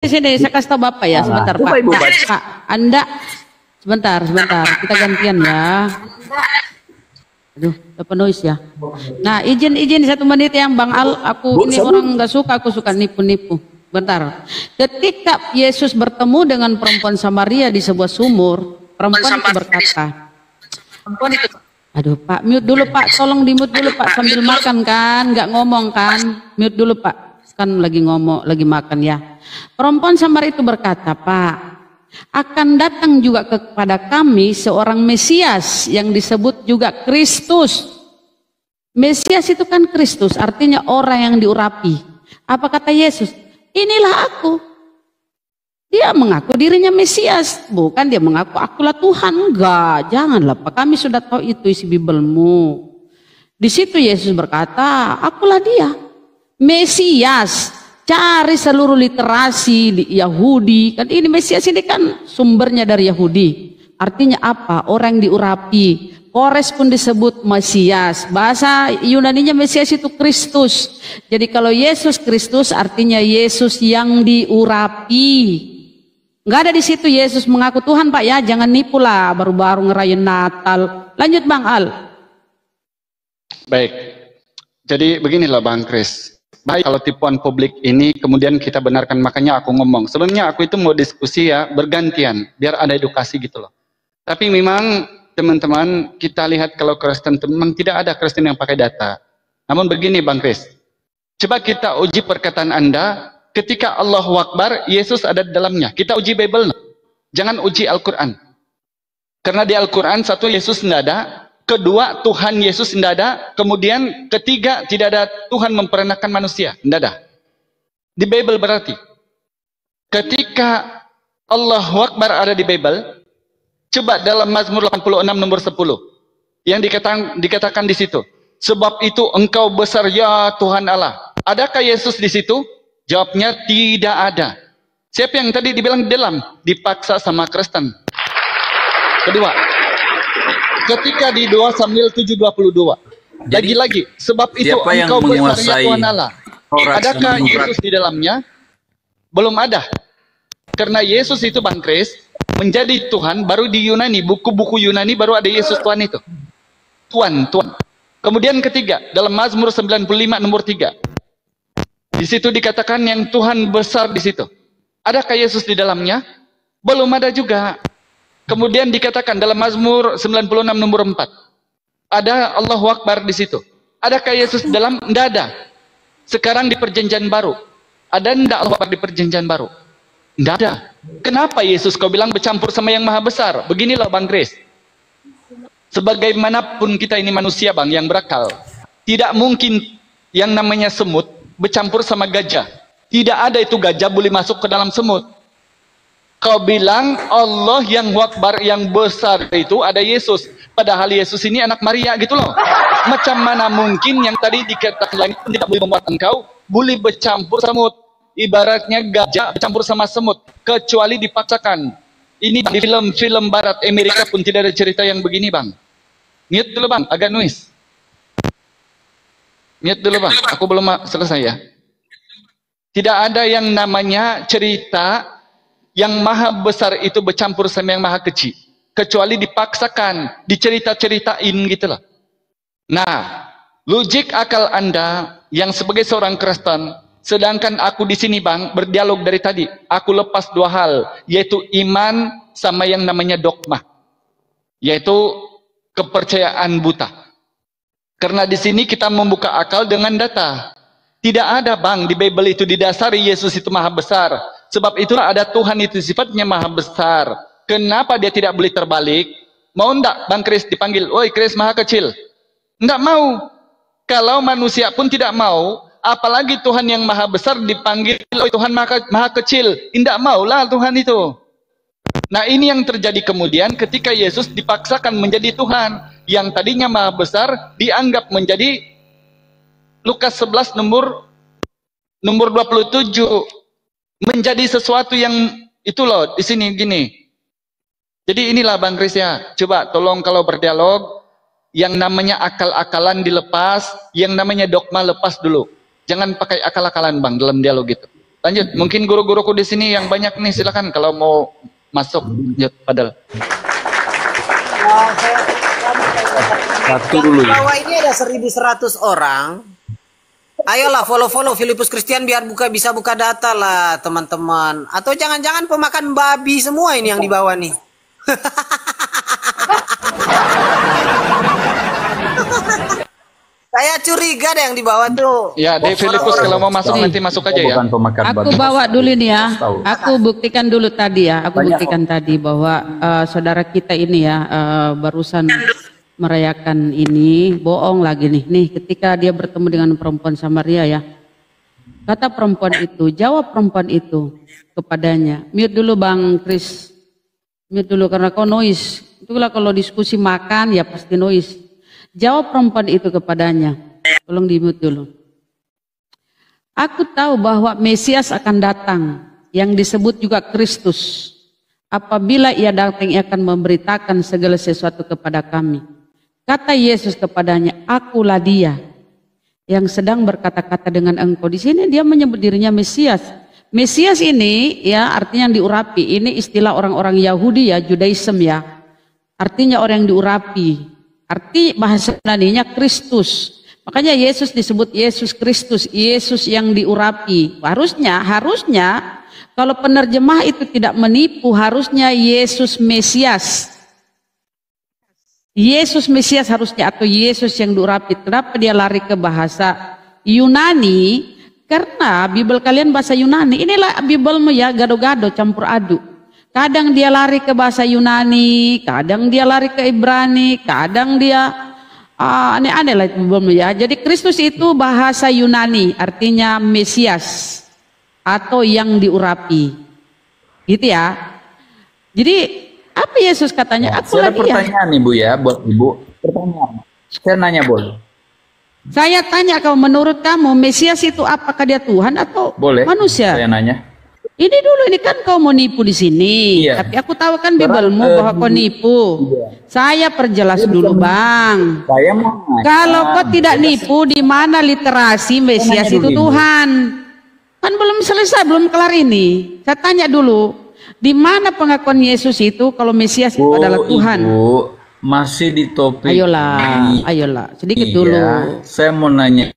Sini saya kasih tahu Bapak ya, sebentar Pak. Ibu, Pak, Anda sebentar, kita gantian ya. Aduh, apa noise ya. Nah, izin 1 menit yang Bang Al, aku ini orang nggak suka, aku suka nipu-nipu. Bentar. Ketika Yesus bertemu dengan perempuan Samaria di sebuah sumur, perempuan itu berkata, aduh Pak, mute dulu Pak, tolong di mute dulu Pak, sambil makan kan, nggak ngomong kan, mute dulu Pak, kan lagi ngomong, lagi makan ya. Perempuan Samaria itu berkata, Pak, akan datang juga kepada kami seorang Mesias yang disebut juga Kristus. Mesias itu kan Kristus, artinya orang yang diurapi. Apa kata Yesus? Inilah aku. Dia mengaku dirinya Mesias, bukan dia mengaku akulah Tuhan. Enggak, janganlah Pak, kami sudah tahu itu isi Bibelmu. Di situ Yesus berkata, akulah dia, Mesias. Cari seluruh literasi di Yahudi, kan ini Mesias ini kan sumbernya dari Yahudi. Artinya apa? Orang yang diurapi. Kores pun disebut Mesias. Bahasa Yunaninya Mesias itu Kristus. Jadi kalau Yesus Kristus artinya Yesus yang diurapi. Nggak ada di situ Yesus mengaku Tuhan Pak ya, jangan nipu lah baru-baru ngerayain Natal. Lanjut Bang Al. Baik, jadi beginilah Bang Kris. Baik kalau tipuan publik ini kemudian kita benarkan, makanya aku ngomong. Sebenarnya aku itu mau diskusi ya bergantian, biar ada edukasi gitu loh. Tapi memang teman-teman kita lihat kalau Kristen memang tidak ada Kristen yang pakai data. Namun begini Bang Kris, coba kita uji perkataan Anda. Ketika Allahu Akbar, Yesus ada di dalamnya. Kita uji Bible, jangan uji Al-Quran. Karena di Al-Quran, satu, Yesus tidak ada. Kedua, Tuhan Yesus tidak ada. Kemudian ketiga, tidak ada Tuhan memperanakan manusia. Tidak ada. Di Bible berarti. Ketika Allahu Akbar ada di Bible, coba dalam Mazmur 86 nomor 10. Yang dikatakan di situ. Sebab itu engkau besar ya Tuhan Allah. Adakah Yesus di situ? Jawabnya tidak ada. Siapa yang tadi dibilang di dalam? Dipaksa sama Kristen. Kedua, ketika di 2 Samuel 7:22. Lagi-lagi, sebab itu engkau besar ya Tuhan Allah. Adakah Yesus di dalamnya? Belum ada. Karena Yesus itu Bang Kris menjadi Tuhan baru di Yunani, buku-buku Yunani baru ada Yesus Tuhan itu. Tuhan. Kemudian ketiga, dalam Mazmur 95 nomor 3. Di situ dikatakan yang Tuhan besar di situ. Adakah Yesus di dalamnya? Belum ada juga. Kemudian dikatakan dalam Mazmur 96 nomor 4. Ada Allahu Akbar di situ. Adakah Yesus di dalam? Tidak ada. Sekarang di perjanjian baru. Ada tidak Allahu Akbar di perjanjian baru? Tidak ada. Kenapa Yesus kau bilang bercampur sama yang maha besar? Beginilah Bang Kris. Sebagaimanapun kita ini manusia Bang yang berakal. Tidak mungkin yang namanya semut bercampur sama gajah. Tidak ada itu gajah boleh masuk ke dalam semut. Kau bilang Allah yang Akbar yang besar itu ada Yesus. Padahal Yesus ini anak Maria gitu loh. Macam mana mungkin yang tadi dikatakan tidak boleh membuat engkau boleh bercampur semut. Ibaratnya gajah bercampur sama semut. Kecuali dipaksakan. Ini di film-film barat Amerika pun tidak ada cerita yang begini Bang. Mute dulu Bang, agak noise. Mute dulu Bang, aku belum selesai ya. Tidak ada yang namanya cerita yang maha besar itu bercampur sama yang maha kecil. Kecuali dipaksakan, dicerita-ceritain gitu loh. Nah, logik akal Anda yang sebagai seorang Kristen, sedangkan aku di sini Bang, berdialog dari tadi. Aku lepas dua hal, yaitu iman sama yang namanya dogma. Yaitu kepercayaan buta. Karena di sini kita membuka akal dengan data. Tidak ada Bang di Bible itu didasari Yesus itu maha besar. Sebab itulah ada Tuhan itu sifatnya maha besar. Kenapa dia tidak boleh terbalik? Mau enggak Bang Kris dipanggil, "Oi Kris maha kecil"? Enggak mau. Kalau manusia pun tidak mau, apalagi Tuhan yang maha besar dipanggil, "Oi Tuhan maha kecil". Enggak maulah Tuhan itu. Nah ini yang terjadi kemudian ketika Yesus dipaksakan menjadi Tuhan. Yang tadinya maha besar dianggap menjadi Lukas 11 nomor 27 menjadi sesuatu yang itu loh di sini gini. Jadi inilah Bang Kris ya. Coba tolong kalau berdialog yang namanya akal-akalan dilepas, yang namanya dogma lepas dulu. Jangan pakai akal-akalan Bang dalam dialog itu. Lanjut, mungkin guru-guruku di sini yang banyak nih, silakan kalau mau masuk. Lanjut, Padahal. Satu dulu ya. Bawah ini ada 1.100 orang. Ayolah follow Filipus Christian biar bisa buka data lah teman-teman. Atau jangan-jangan pemakan babi semua ini yang di bawah nih. Saya curiga deh yang di bawah tuh. Ya, Dek Filipus kalau mau masuk nanti masuk aja ya. Bukan pemakan Aku babi. bawa dulu nih ya. Tahu. Aku buktikan dulu tadi ya. Aku buktikan tadi bahwa saudara kita ini ya barusan merayakan ini bohong lagi nih. Nih ketika dia bertemu dengan perempuan Samaria ya. Kata perempuan itu, jawab perempuan itu kepadanya. Mute dulu Bang Kris. Mute dulu karena kau noise. Itulah kalau diskusi makan ya pasti noise. Jawab perempuan itu kepadanya. Tolong di mute dulu. Aku tahu bahwa Mesias akan datang yang disebut juga Kristus. Apabila ia datang ia akan memberitakan segala sesuatu kepada kami. Kata Yesus kepadanya, akulah dia yang sedang berkata-kata dengan engkau. Di sini dia menyebut dirinya Mesias. Mesias ini ya artinya yang diurapi. Ini istilah orang-orang Yahudi ya, Judaism ya. Artinya orang yang diurapi. Arti bahasa Yunaninya Kristus. Makanya Yesus disebut Yesus Kristus, Yesus yang diurapi. Harusnya kalau penerjemah itu tidak menipu, harusnya Yesus Mesias. Yesus Mesias harusnya atau Yesus yang diurapi. Kenapa dia lari ke bahasa Yunani? Karena Bible kalian bahasa Yunani. Inilah Biblemu ya, gado-gado campur aduk. Kadang dia lari ke bahasa Yunani, kadang dia lari ke Ibrani, kadang dia aneh-aneh lah itu Biblemu ya. Jadi Kristus itu bahasa Yunani, artinya Mesias atau yang diurapi. Gitu ya. Jadi apa Yesus katanya? Nah, Akulah ada pertanyaan dia. Ibu ya buat Ibu. Pertanyaan. Saya nanya boleh? Saya tanya kau, menurut kamu Mesias itu apakah dia Tuhan atau Boleh. manusia? Saya nanya. Ini dulu, ini kan kau mau nipu di sini. Iya. Tapi aku tahu kan Biblemu bahwa kau nipu. Iya. Saya perjelas dulu Bang. Saya mau nanya. Kalau kau tidak nipu, di mana literasi Mesias Saya nanya itu dulu, Ibu. Tuhan? Kan belum selesai, belum kelar ini. Saya tanya dulu, di mana pengakuan Yesus itu kalau Mesias itu adalah Tuhan? Ibu, masih di topik Ayolah, ini. ayolah, sedikit Iya, dulu. saya mau nanya.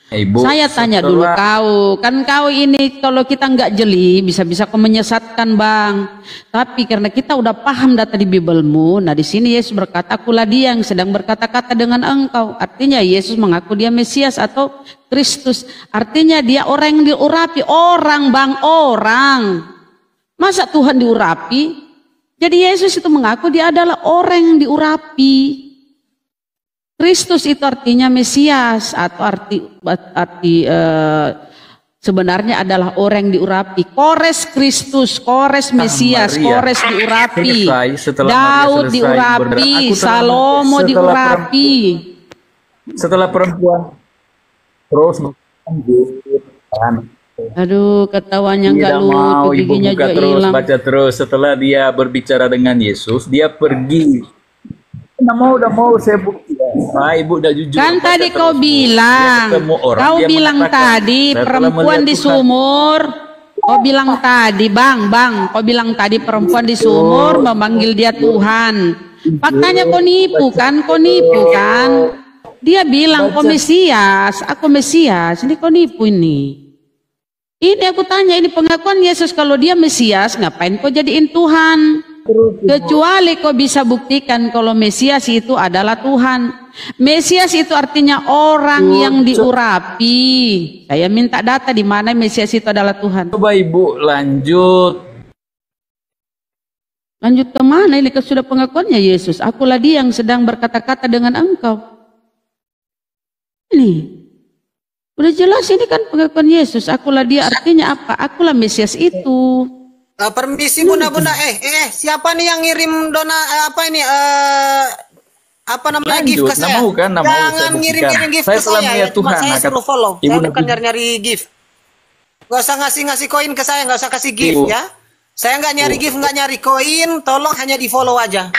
Ibu, Saya tanya dulu kau, kan kau ini kalau kita nggak jeli bisa-bisa kau menyesatkan Bang. Tapi karena kita udah paham data di Biblemu, nah di sini Yesus berkata, akulah dia yang sedang berkata-kata dengan engkau. Artinya Yesus mengaku dia Mesias atau Kristus. Artinya dia orang yang diurapi, orang Bang, orang. Masa Tuhan diurapi? Jadi Yesus itu mengaku dia adalah orang yang diurapi. Kristus itu artinya Mesias atau arti sebenarnya adalah orang yang diurapi. Kores Kristus, kores Mesias, Maria. kores diurapi. Selesai, setelah Daud Maria selesai diurapi, berdoa, aku Salomo setelah diurapi. Setelah perempuan terus kan. Aduh, ketawanya nggak Tidak mau lucu, Ibu giginya buka juga terus, hilang. baca terus. Setelah dia berbicara dengan Yesus, dia pergi. Udah mau saya bukti. Ah, Ibu udah jujur. Kan Baca tadi terus, kau Bu. bilang, Dia ketemu orang, kau dia bilang mengatakan, tadi "Saya telah perempuan melihat di Tuhan." sumur. Kau bilang tadi, Bang, kau bilang tadi perempuan di sumur memanggil dia Tuhan. Faktanya kau nipu kan? Dia bilang kau Mesias, aku Mesias. Ini kau nipu ini. Ini aku tanya, ini pengakuan Yesus kalau dia Mesias, ngapain kau jadiin Tuhan? Kecuali kau bisa buktikan kalau Mesias itu adalah Tuhan. Mesias itu artinya orang yang diurapi. Saya minta data di mana Mesias itu adalah Tuhan. Coba Ibu lanjut. Lanjut ke mana ini? Sudah pengakuannya Yesus. Akulah dia yang sedang berkata-kata dengan engkau. Ini. Udah jelas ini kan pengakuan Yesus. Akulah dia artinya apa? Akulah Mesias itu. Permisi bunda-bunda, siapa nih yang ngirim apa ini apa namanya Lanjut, gift ke nggak saya? mau kan, nggak mau saya Jangan buktikan. ngirim gift Saya ke telah saya, melihat cuma Tuhan, saya akan- suruh follow. Ibu Saya udah bukan jujur. nyari gift. Gak usah ngasih koin ke saya, gak usah kasih gift Ibu. ya. Saya nggak nyari gift, nggak nyari koin, tolong hanya di follow aja.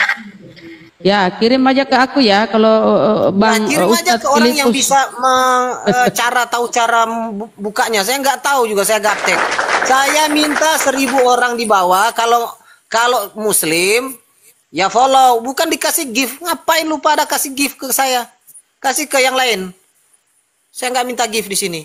Ya, kirim aja ke aku ya kalau Bang kirim aja Ustadz ke orang yang Filipus. bisa tahu cara bukanya. Saya nggak tahu juga, saya gaptek. Saya minta 1.000 orang di bawah. Kalau Muslim ya follow, bukan dikasih gift. Ngapain lu pada kasih gift ke saya? Kasih ke yang lain. Saya nggak minta gift di sini.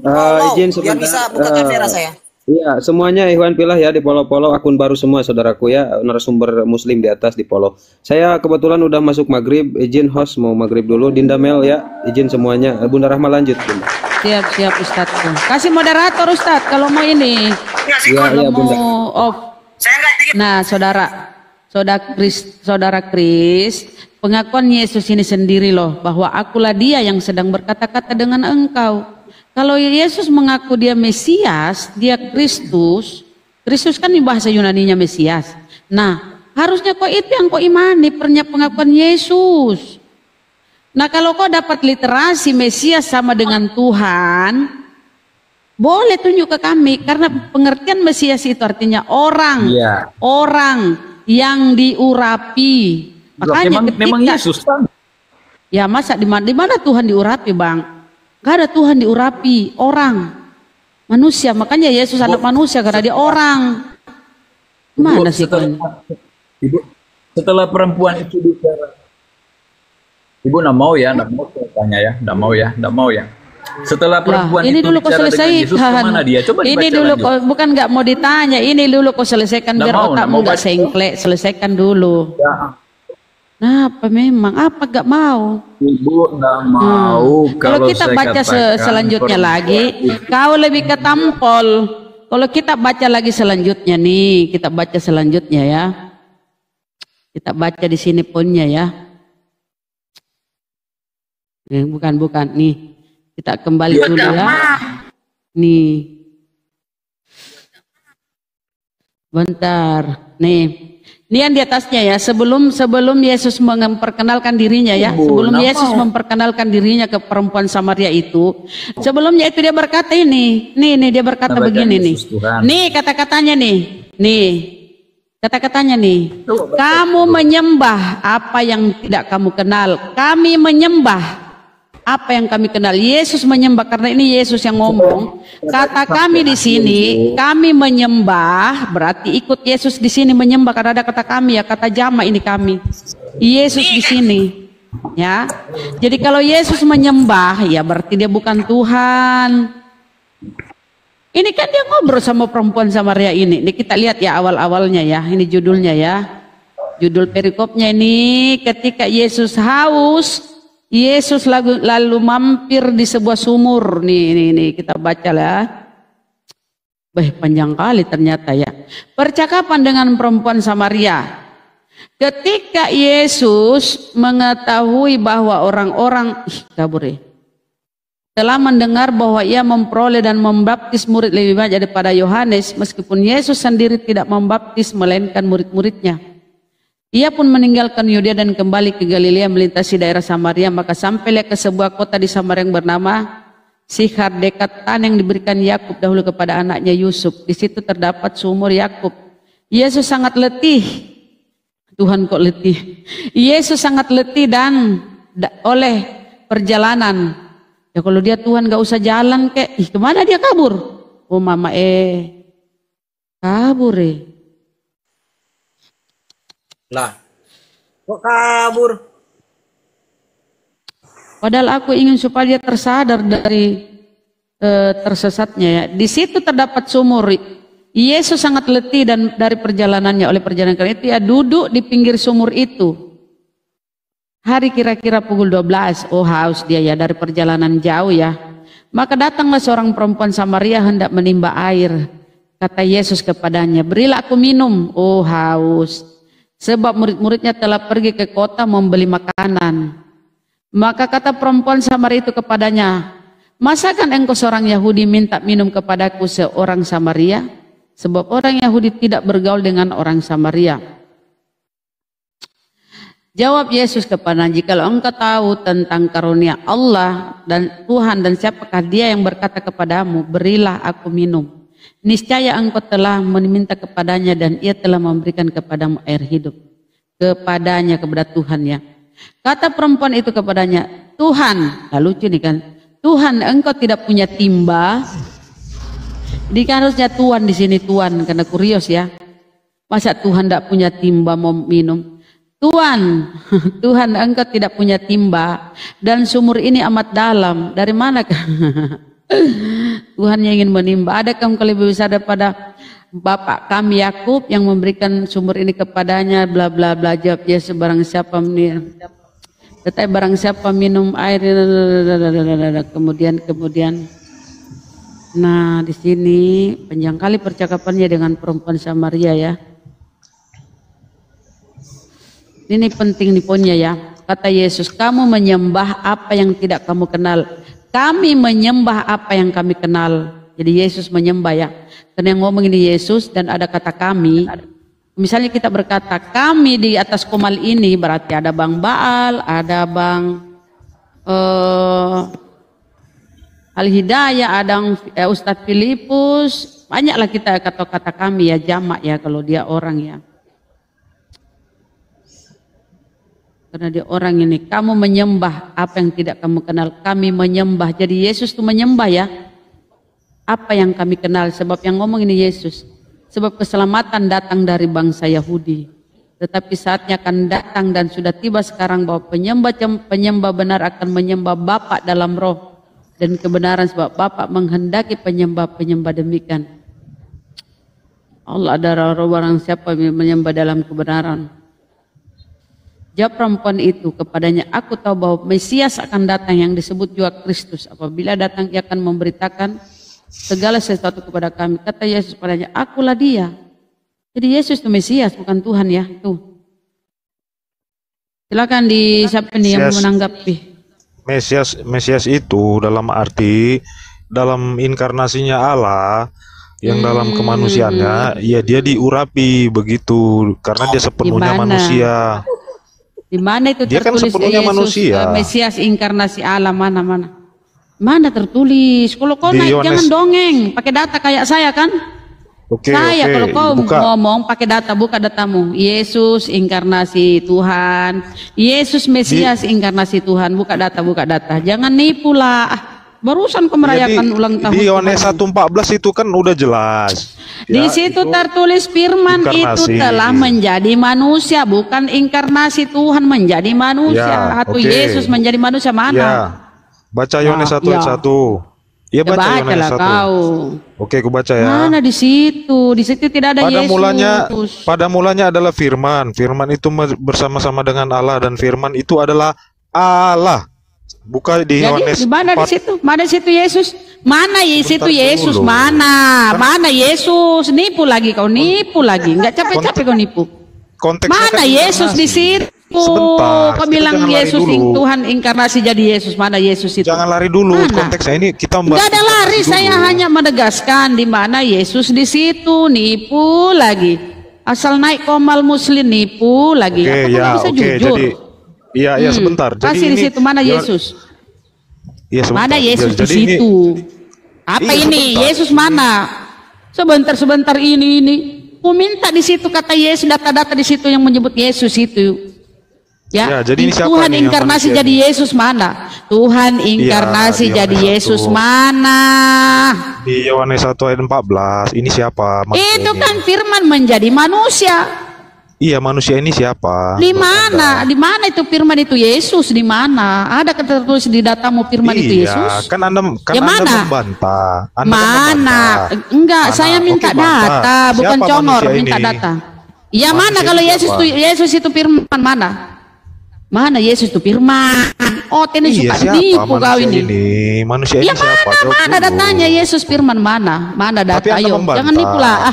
Follow, Izin biar sebentar. bisa buka kamera saya. Iya, semuanya Ikhwan Fillah ya, di follow akun baru semua saudaraku ya, narasumber Muslim di atas di follow. Saya kebetulan udah masuk maghrib, izin host mau maghrib dulu. Dinda Mel ya, izin semuanya. Bunda Rahma lanjut. Bunda. Siap Ustadz. Kasih moderator Ustadz kalau mau ini. Iya, Bunda. Mau off. Nah, saudara Kris, pengakuan Yesus ini sendiri loh, bahwa akulah dia yang sedang berkata-kata dengan engkau. Kalau Yesus mengaku dia Mesias, dia Kristus kan di bahasa Yunaninya Mesias. Nah, harusnya kau itu yang kau imani, pengakuan Yesus. Nah, kalau kau dapat literasi Mesias sama dengan Tuhan, boleh tunjuk ke kami, karena pengertian Mesias itu artinya orang, Iya. orang yang diurapi. Makanya memang Yesus kan. Ya masa di mana Tuhan diurapi, Bang? Gak ada Tuhan diurapi, orang, manusia. Makanya Yesus anak manusia karena dia orang. Mana sih kan? Ibu, setelah perempuan itu bicara, Ibu nggak mau ya, nggak mau tanya ya, nggak mau ya. Setelah perempuan ini itu dulu kau bicara dengan selesaikan. Yesus, kemana dia? Coba Ini dibaca dulu lanjut. bukan nggak mau ditanya. Ini dulu kau selesaikan Nggak biar mau, otakmu nggak mau nggak baca. sengklek. Selesaikan dulu. Ya, Nah, apa memang? Apa nggak mau? Ibu nggak mau. Kalau kita saya baca katakan selanjutnya perempuan lagi, kau lebih ketampol. Kalau kita baca lagi selanjutnya nih, kita baca selanjutnya ya. Kita baca di sini punnya ya. Bukan nih. Kita kembali dulu ya. Nih. Bentar. Nih. Ini yang di atasnya ya, sebelum Yesus memperkenalkan dirinya ya, sebelum Yesus memperkenalkan dirinya ke perempuan Samaria itu, sebelumnya itu dia berkata ini, nih dia berkata begini nih, nih kata-katanya nih, kata-katanya nih, kamu menyembah apa yang tidak kamu kenal, kami menyembah apa yang kami kenal. Yesus menyembah, karena ini Yesus yang ngomong. Kata kami di sini, kami menyembah, berarti ikut Yesus di sini menyembah, karena ada kata kami ya, kata jama ini kami. Yesus di sini, ya. Jadi kalau Yesus menyembah, ya berarti dia bukan Tuhan. Ini kan dia ngobrol sama perempuan Samaria ini. Ini kita lihat ya awal-awalnya ya. Ini judulnya ya. Judul perikopnya ini, ketika Yesus haus, Yesus lalu mampir di sebuah sumur. Nih kita baca lah. Panjang kali ternyata ya. Percakapan dengan perempuan Samaria. Ketika Yesus mengetahui bahwa orang-orang telah mendengar bahwa ia memperoleh dan membaptis murid lebih banyak daripada Yohanes, meskipun Yesus sendiri tidak membaptis melainkan murid-muridnya. Ia pun meninggalkan Yudea dan kembali ke Galilea melintasi daerah Samaria, maka sampailah ke sebuah kota di Samaria yang bernama Sikhar, dekat tanah yang diberikan Yakub dahulu kepada anaknya Yusuf. Di situ terdapat sumur Yakub. Yesus sangat letih. Tuhan kok letih. Yesus sangat letih dan oleh perjalanan. Ya kalau dia Tuhan gak usah jalan kemana dia kabur? Oh mama kabur Lah, kok kabur? Padahal aku ingin supaya dia tersadar dari tersesatnya ya. Di situ terdapat sumur. Yesus sangat letih dan dari perjalanannya, oleh perjalanan karena itu ya duduk di pinggir sumur itu. Hari kira-kira pukul 12. Oh haus dia ya dari perjalanan jauh ya. Maka datanglah seorang perempuan Samaria hendak menimba air. Kata Yesus kepadanya, berilah aku minum. Oh haus. Sebab murid-muridnya telah pergi ke kota membeli makanan. Maka kata perempuan Samaria itu kepadanya, masakan engkau seorang Yahudi minta minum kepadaku seorang Samaria? Sebab orang Yahudi tidak bergaul dengan orang Samaria. Jawab Yesus kepadanya, jikalau engkau tahu tentang karunia Allah dan Tuhan dan siapakah dia yang berkata kepadamu, berilah aku minum. Niscaya engkau telah meminta kepadanya dan ia telah memberikan kepadamu air hidup. kepadanya, kepada Tuhan ya. Kata perempuan itu kepadanya, Tuhan, nah lucu nih kan, Tuhan engkau tidak punya timba. Jadi kan harusnya Tuhan di sini Tuhan, karena kurios ya. Masa Tuhan tidak punya timba mau minum? Tuhan, Tuhan engkau tidak punya timba dan sumur ini amat dalam. Dari mana Tuhan yang ingin menimba? Adakah engkau lebih besar daripada Bapak kami Yakub yang memberikan sumur ini kepadanya? Bla bla bla. Jawab Yesus, barang siapa minum, tetapi barang siapa minum air, kemudian. Nah di sini panjang kali percakapannya dengan perempuan Samaria ya. Ini penting nih poinnya ya. Kata Yesus, kamu menyembah apa yang tidak kamu kenal. Kami menyembah apa yang kami kenal. Jadi Yesus menyembah ya. Karena yang ngomong ini Yesus dan ada kata kami. Misalnya kita berkata kami di atas komal ini, berarti ada Bang Baal, ada Bang Al-Hidayah, ada Ustadz Filipus. Banyaklah kita kata kami ya, jamak ya kalau dia orang ya. Karena dia orang ini, kamu menyembah apa yang tidak kamu kenal. Kami menyembah. Jadi Yesus itu menyembah ya. Apa yang kami kenal. Sebab yang ngomong ini Yesus. Sebab keselamatan datang dari bangsa Yahudi. Tetapi saatnya akan datang dan sudah tiba sekarang bahwa penyembah benar akan menyembah Bapa dalam roh dan kebenaran. Sebab Bapa menghendaki penyembah demikian. Allah adalah roh, barang siapa menyembah dalam kebenaran. Jawab perempuan itu kepadanya, aku tahu bahwa Mesias akan datang yang disebut juga Kristus. Apabila datang ia akan memberitakan segala sesuatu kepada kami. Kata Yesus padanya, akulah dia. Jadi Yesus itu Mesias, bukan Tuhan ya. Itu. Silakan di siapa nih yang menanggapi. Mesias itu dalam arti dalam inkarnasinya Allah yang dalam kemanusiaannya, ya dia diurapi begitu karena dia sepenuhnya manusia. Di mana itu dia tertulis kan sepenuhnya Yesus, manusia. Mesias inkarnasi Allah, mana tertulis? Kalau kau Di naik Yohanes, jangan dongeng, pakai data kayak saya kan? Saya kalau kau ngomong pakai data, buka datamu. Yesus inkarnasi Tuhan, Yesus Mesias inkarnasi Tuhan, buka data. Jangan nipu lah. Barusan kau merayakan ulang tahun. Di Yohanes 1:14 itu kan udah jelas. Di situ tertulis firman itu telah menjadi manusia, bukan inkarnasi Tuhan menjadi manusia atau Yesus menjadi manusia mana? Ya. Baca Yohanes 1:1. Iya baca Yohanes 1. Oke, aku baca ya. Mana di situ? Di situ tidak ada Yesus. Pada mulanya adalah firman. Firman itu bersama-sama dengan Allah dan firman itu adalah Allah. Buka di Yohanes. Jadi di mana di situ? Mana situ Yesus? Mana situ Yesus? Mana Yesus? Nipu lagi kau, Enggak capek-capek kau nipu. Mana Yesus di situ? Kau bilang Yesus Tuhan inkarnasi jadi Yesus. Mana Yesus itu? Jangan lari dulu. Konteksnya ini kita membahas. Enggak ada lari, saya hanya menegaskan di mana Yesus di situ. Nipu lagi. Asal naik komal muslim nipu lagi. Apa kau bisa jujur? Iya, sebentar. Kasih di situ mana Yesus? Iya, mana Yesus di situ? Apa ini? Yesus mana? Sebentar ini. Ku minta di situ kata Yesus, data-data di situ yang menyebut Yesus itu. Ya, jadi ini siapa Tuhan inkarnasi jadi Yesus mana? Tuhan inkarnasi jadi Yesus mana? Di Yohanes 1:14. Ini siapa? Itu kan firman menjadi manusia. Iya, manusia ini siapa? Di mana? Di mana itu firman itu Yesus? Di mana? Ada tertulis di datamu firman itu Yesus? Kan Anda membantah. Mana? Enggak, saya minta data, bukan congor, minta data. Ya mana kalau Yesus itu firman mana? Mana Yesus itu firman? Oh, ini suka nipu kau ini. Manusia ini siapa? Mana datanya Yesus firman mana? Mana data? Ayo, jangan nipu lah.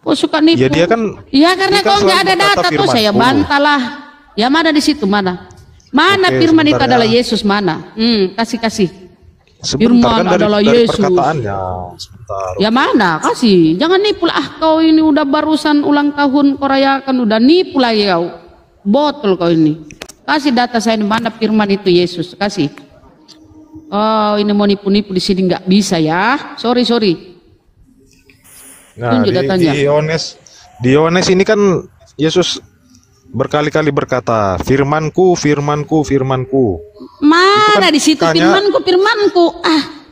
Kok suka nipu? Ya dia kan. Ya karena kau nggak ada data tuh saya bantahlah. Ya mana di situ mana? Mana firman itu adalah Yesus mana? Kasih. Firman adalah Yesus. Ya mana? Kasih. Jangan nipu lah. Kau ini udah barusan ulang tahun kau rayakan udah nipu lagi kau. Botol kau ini. Kasih data saya di mana firman itu Yesus. Kasih. Oh ini mau nipu-nipu di sini nggak bisa ya. Sorry. Nah, di Yohanes ini kan Yesus berkali-kali berkata, firmanku, firmanku, firmanku. Mana di situ makanya- firmanku, firmanku.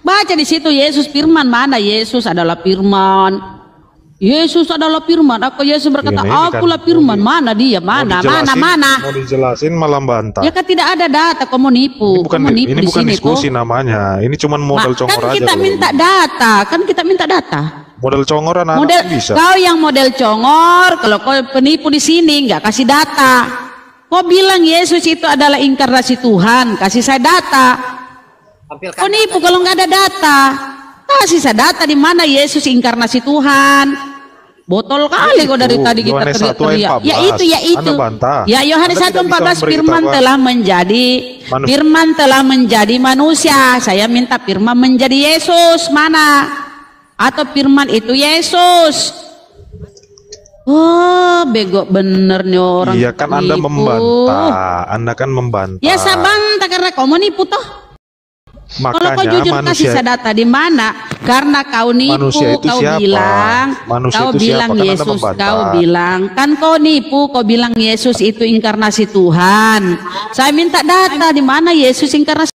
Baca di situ Yesus firman. Mana Yesus adalah firman? Yesus adalah firman. Aku Yesus berkata, Ini kan akulah firman. Mana dia? Mau Mana? Mau dijelasin malah bantah. Ya kan tidak ada data. Kamu nipu. Ini bukan, Kamu nipu ini di bukan sini diskusi toh. namanya. Ini cuma modal Kan congor aja. kita kalau minta ini. data. Kan kita minta data. Modal congor anak Model bisa. kau yang model congor. Kalau kau penipu di sini nggak kasih data. Kau bilang Yesus itu adalah inkarnasi Tuhan. Kasih saya data. Tampilkan Kau nipu kalau nggak ada data. Kasih saya data di mana Yesus inkarnasi Tuhan. Botol kali kok dari Itu, tadi kita Yohanes 1 ayat teriak-teriak. 14. Ya itu, ya itu. Anda bantah. Ya Yohanes Anda tidak 1:14 bisa firman memberitakan telah menjadi manusia. firman telah menjadi manusia. Saya minta firman menjadi Yesus. Mana? Atau firman itu Yesus. Oh, bego bener nih orang. Iya kan Anda penipu. membantah. Anda kan membantah. Ya saya bantah karena kau menipu toh. Kalau kau Makanya jujur kasih saya data di mana? Karena kau nipu, Manusia itu kau siapa? bilang, Manusia kau itu bilang siapa? Kan Anda Yesus, membantah. kau bilang, kan kau nipu, kau bilang Yesus itu inkarnasi Tuhan. Saya minta data di mana Yesus inkarnasi.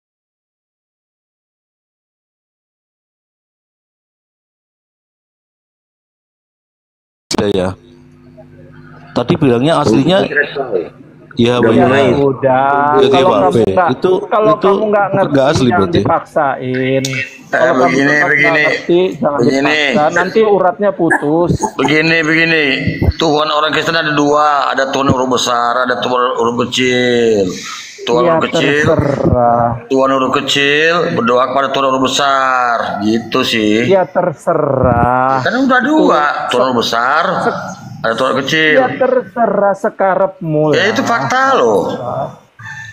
Ya. Tadi bilangnya aslinya ya benar. Udah, Ya, kalau Pak, kamu nggak, itu- kalau itu kamu nggak ngerti, nggak asli jangan berarti. dipaksain. Kalau kamu begini, tetap nggak begini. ngerti, jangan Begini. dipaksa. Nanti uratnya putus. Begini, Tuhan orang Kristen ada dua, ada Tuhan huruf besar, ada Tuhan huruf kecil. Tuhan Ya huruf kecil, terserah. Tuhan huruf kecil berdoa kepada Tuhan huruf besar, gitu sih. Ya terserah. Kan udah dua, Tuhan huruf besar, ada Tuhan huruf kecil. Ya terserah sekarepmu. Ya itu fakta loh.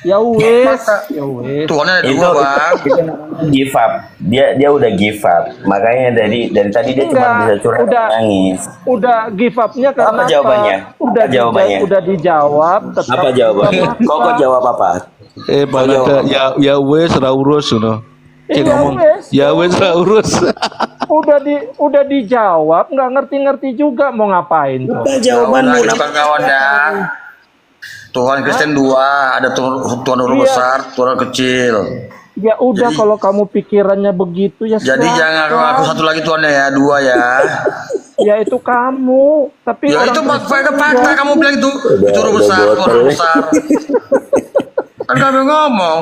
Ya wes, ya wes. Tuhan ada itu, dua bang. itu namanya give up. Dia udah give up. Makanya dari tadi dia cuma Enggak, bisa curhat udah- nangis. Udah give up-nya karena Apa jawabannya? Udah Apa jawabannya? udah dijawab. Tetap Apa jawabannya? Kok jawab apa? Pada ya wes ra urus ngono. Iya, Ngomong wes. ya wes ra urus. Udah dijawab, nggak ngerti-ngerti juga mau ngapain tuh. Apa jawabanmu? Kawan, kawan dah. Tuhan Kristen dua, ada Tuhan huruf Iya. besar, Tuhan huruf kecil. Ya udah kalau kamu pikirannya begitu ya. Jadi jangan silahkan. aku satu lagi Tuhannya ya, dua ya. Ya itu kamu, tapi Ya orang itu Kristen fakta juga. kamu bilang itu huruf besar, Tuhan huruf besar. Kan kami ngomong.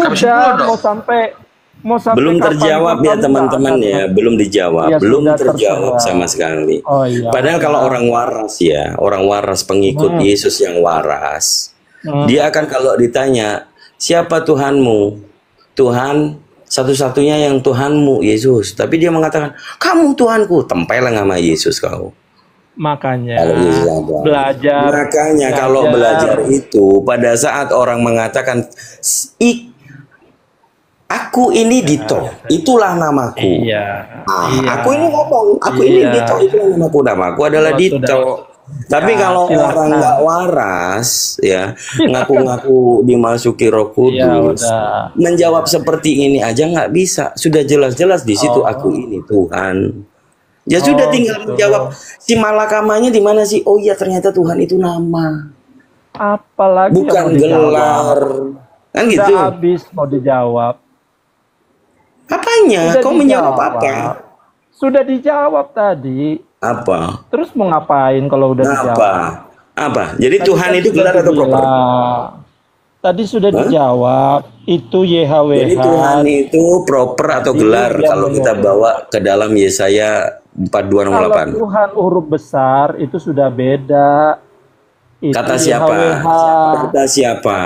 Kami Sudah dong. mau sampai Belum kapan terjawab pun ya kamu teman-teman nggak ya, akan- belum dijawab, Ya, belum sudah terjawab terserah. sama sekali. Oh, iya. Padahal kalau orang waras ya, orang waras pengikut Yesus yang waras, dia akan kalau ditanya siapa Tuhanmu, Tuhan satu-satunya yang Tuhanmu Yesus, tapi dia mengatakan kamu Tuhanku, tempeleng sama Yesus kau. Makanya Kalau Yesus ada. belajar. Makanya kalau belajar itu pada saat orang mengatakan aku ini Dito, itulah namaku. Iya. Iya. Aku ini ngomong, aku ini Iya. Dito, itulah namaku adalah Oh, Dito. sudah. Tapi Ya, kalau silakan. orang nggak waras, ya ngaku-ngaku dimasuki Roh Ya Kudus, udah. menjawab seperti ini aja nggak bisa. Sudah jelas-jelas di situ aku ini Tuhan. Ya sudah tinggal gitu. menjawab si malakamanya di mana sih? Oh iya ternyata Tuhan itu nama, Apalagi yang bukan mau dijawab? gelar. Kan Udah gitu. habis mau dijawab. Apanya? Sudah Kau menjawab dijawab. apa? Sudah dijawab tadi. Apa? Terus mau ngapain kalau udah dijawab? Apa? Apa? Jadi Tadi Tuhan kan itu sudah gelar atau proper? dibilang. Tadi sudah Hah? dijawab. Itu YHWH. Jadi Tuhan itu proper atau Jadi gelar dia kalau kita menyebut. bawa ke dalam Yesaya Kalau 42:8. Tuhan huruf besar itu sudah beda. Itu Kata siapa? YHWH. Kata siapa?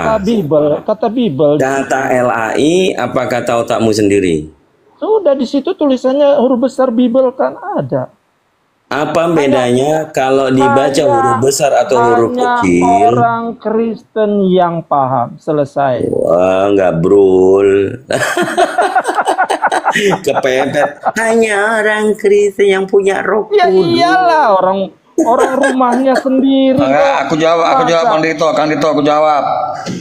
Kata Bible. Kata LAI apa kata otakmu sendiri? Sudah di situ tulisannya huruf besar Bible kan ada. Apa bedanya kalau dibaca Hanya- huruf besar atau huruf hanya kecil? orang Kristen yang paham. Selesai. Wah, nggak brul. Kepepet. Hanya orang Kristen yang punya Roh Ya Kudus. iyalah orang rumahnya sendiri. Enggak, aku jawab Kang Dito, aku jawab.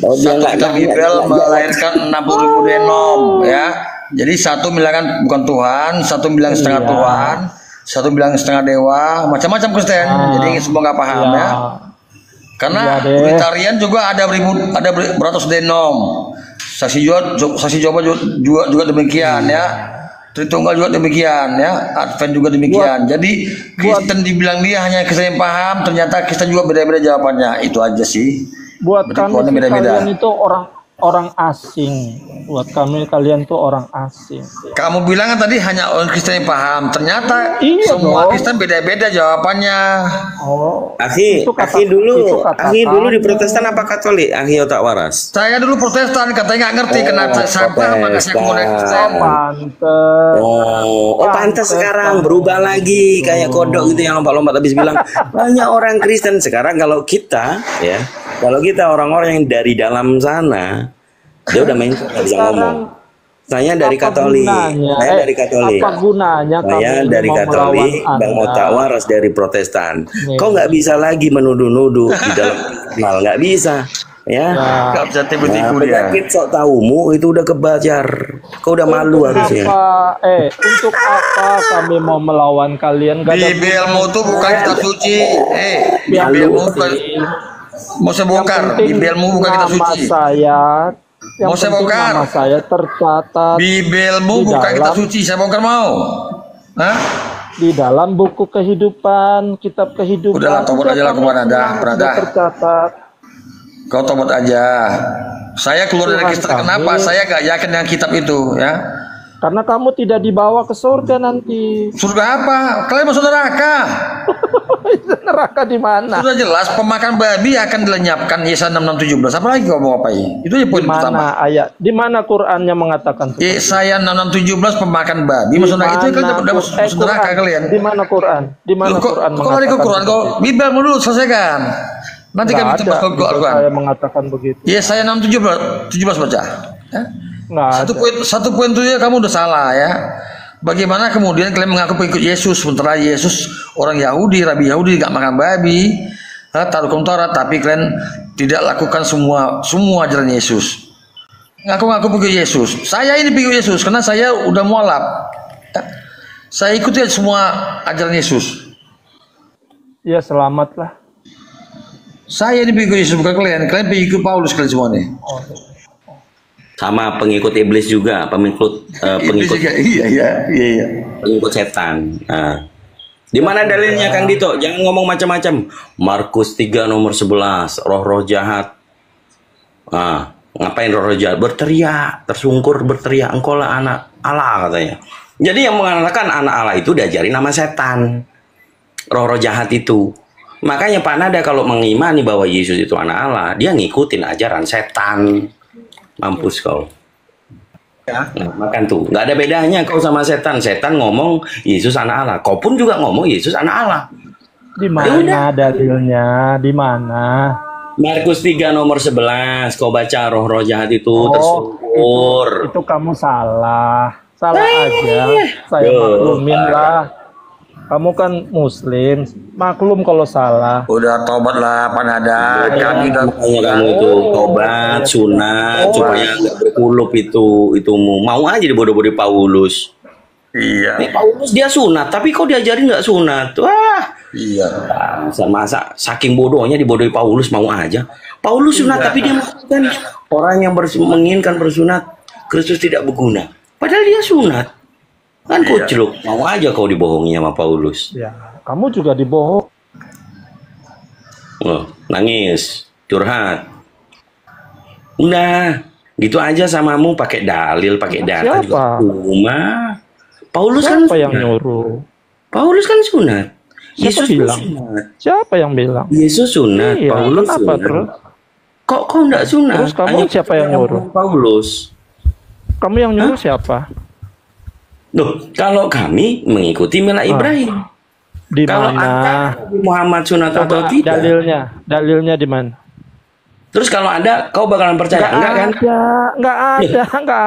Oh, dia Satu nggak kitab nanya, Bible nggak melahirkan 60.000 denom, ya. Jadi satu bilang kan bukan Tuhan, satu bilang setengah Iya. Tuhan, satu bilang setengah dewa, macam-macam Kristen. Jadi semua nggak paham ya. Karena Iya deh. Unitarian juga ada beratus denom. Saksi Jehovah juga demikian ya. Tritunggal juga demikian ya. Advent juga demikian. Jadi Kristen dibilang dia hanya Kristen yang paham, ternyata Kristen juga beda-beda jawabannya. Itu aja sih. Buat Berarti kami Tuhannya sih beda-beda. kalian itu orang asing. Buat kami kalian tuh orang asing. Kamu bilang kan tadi hanya orang Kristen yang paham. Ternyata Iya semua dong. Kristen beda-beda jawabannya. Oh, Akhi itu kata- itu dulu kata di Protestan apa Katolik? Akhi otak waras. Saya dulu Protestan, katanya nggak ngerti kenapa saya paham makanya saya kemudian Kristen. pantes. Oh, pantas sekarang berubah lagi kayak kodok gitu yang lompat-lompat habis bilang banyak orang Kristen sekarang. Kalau kita orang-orang yang dari dalam sana dia udah main nggak bisa ngomong. Saya dari Apa Katolik, gunanya? saya dari Katolik. Apa gunanya Saya kami ini dari mau Katolik, melawan Bang Anda? Otak Waras dari Protestan. Nih. Kau nggak bisa lagi menuduh-nuduh di dalam kenal, nggak bisa, ya. Nah, Nggak bisa tipu-tipu dia. Penyakit sok tahumu itu udah kebajar. Kau udah malu harusnya. Untuk apa kami mau melawan kalian? Gak ada Bibelmu tuh bukan kitab suci. Yang Bibelmu bukan. penting- Mau saya bongkar. penting Bibelmu bukan kitab nama suci. yang Mau saya penting bongkar? nama saya tercatat Bibelmu di bukan kitab dalam- suci. Saya bongkar mau. Hah? di dalam buku kehidupan, kitab kehidupan. Udahlah, tobat aja lah Kami kemana dah, semua Prada. sudah tercatat. Kau tobat aja. Saya keluar dari Tuhan Kristen. kami- Kenapa? Saya gak yakin dengan kitab itu, ya. Karena kamu tidak dibawa ke surga nanti. Surga apa? Kalian masuk neraka. Neraka di mana? Sudah jelas pemakan babi akan dilenyapkan. Yesaya 66:17. Apalagi kau mau ngapain? Itu aja poin Di pertama. mana ayat? Di mana Qur'annya mengatakan seperti itu? Yesaya 66:17 pemakan babi masuk neraka. Itu kalian udah masuk neraka Quran. kalian. Di mana Quran? Di mana Loh, Quran kok lari ke Quran? Kau Bibel dulu selesaikan. Nanti Nggak kami ada tebas di Al-Quran. saya mengatakan begitu. Yesaya 66:17 baca. Ya? Nggak ada. Satu poin itu ya kamu udah salah ya. Bagaimana kemudian kalian mengaku pengikut Yesus sementara Yesus orang Yahudi, Rabi Yahudi gak makan babi, taruh kontara, tapi kalian tidak lakukan semua ajaran Yesus. Ngaku-ngaku pengikut Yesus. Saya ini pengikut Yesus karena saya udah mualaf. Ya. Saya ikuti semua ajaran Yesus. Ya selamatlah. Saya ini pengikut Yesus bukan kalian. Kalian pengikut Paulus kalian semua nih. Sama pengikut iblis juga, pengikut Iblis juga. Iya. pengikut setan. Nah, di mana dalilnya Kang Dito? Jangan ngomong macam-macam. Markus 3 nomor 11, roh-roh jahat. Ngapain roh-roh jahat? Berteriak, tersungkur berteriak, engkau lah anak Allah katanya. Jadi yang mengatakan anak Allah itu diajari nama setan. Roh-roh jahat itu. Makanya Pak Nada kalau mengimani bahwa Yesus itu anak Allah, dia ngikutin ajaran setan. Mampus kau. Nah, makan tuh. Nggak ada bedanya kau sama setan. Setan ngomong Yesus anak Allah. Kau pun juga ngomong Yesus anak Allah. Di mana dalilnya? Di mana? Markus 3 nomor 11. Kau baca roh-roh jahat itu tersungkur. Itu kamu salah. Salah aja. Saya maklumin lah. Kamu kan muslim, maklum kalau salah. Udah tobat lah Pak Nada. Kami udah Makanya kamu itu tobat, sunat, supaya nggak berkulup itu mau aja dibodoh-bodoh Paulus. Iya. Paulus dia sunat, tapi kau diajarin nggak sunat. Wah, Iya. masa saking bodohnya dibodohi Paulus mau aja. Paulus sunat tapi dia mengatakan orang yang menginginkan bersunat Kristus tidak berguna. Padahal dia sunat. Kan kucluk, mau aja kau dibohongi sama Paulus. Ya, kamu juga dibohong. Nangis, curhat. Udah, gitu aja samamu pakai dalil, pakai data juga. Cuma Paulus Siapa kan yang sunat. nyuruh? Paulus kan sunat. Siapa Yesus bilang? sunat. Siapa yang bilang? Yesus sunat, Iya, Paulus kenapa sunat. terus? Kok enggak sunat? Terus kamu Hanya siapa yang nyuruh? Paulus. Kamu yang nyuruh siapa? Loh, kalau kami mengikuti Mila Ibrahim. Di Kalau mana? Anda Muhammad sunat atau Coba tidak? dalilnya di mana? Terus kalau ada, kau bakalan percaya? Enggak kan? Nggak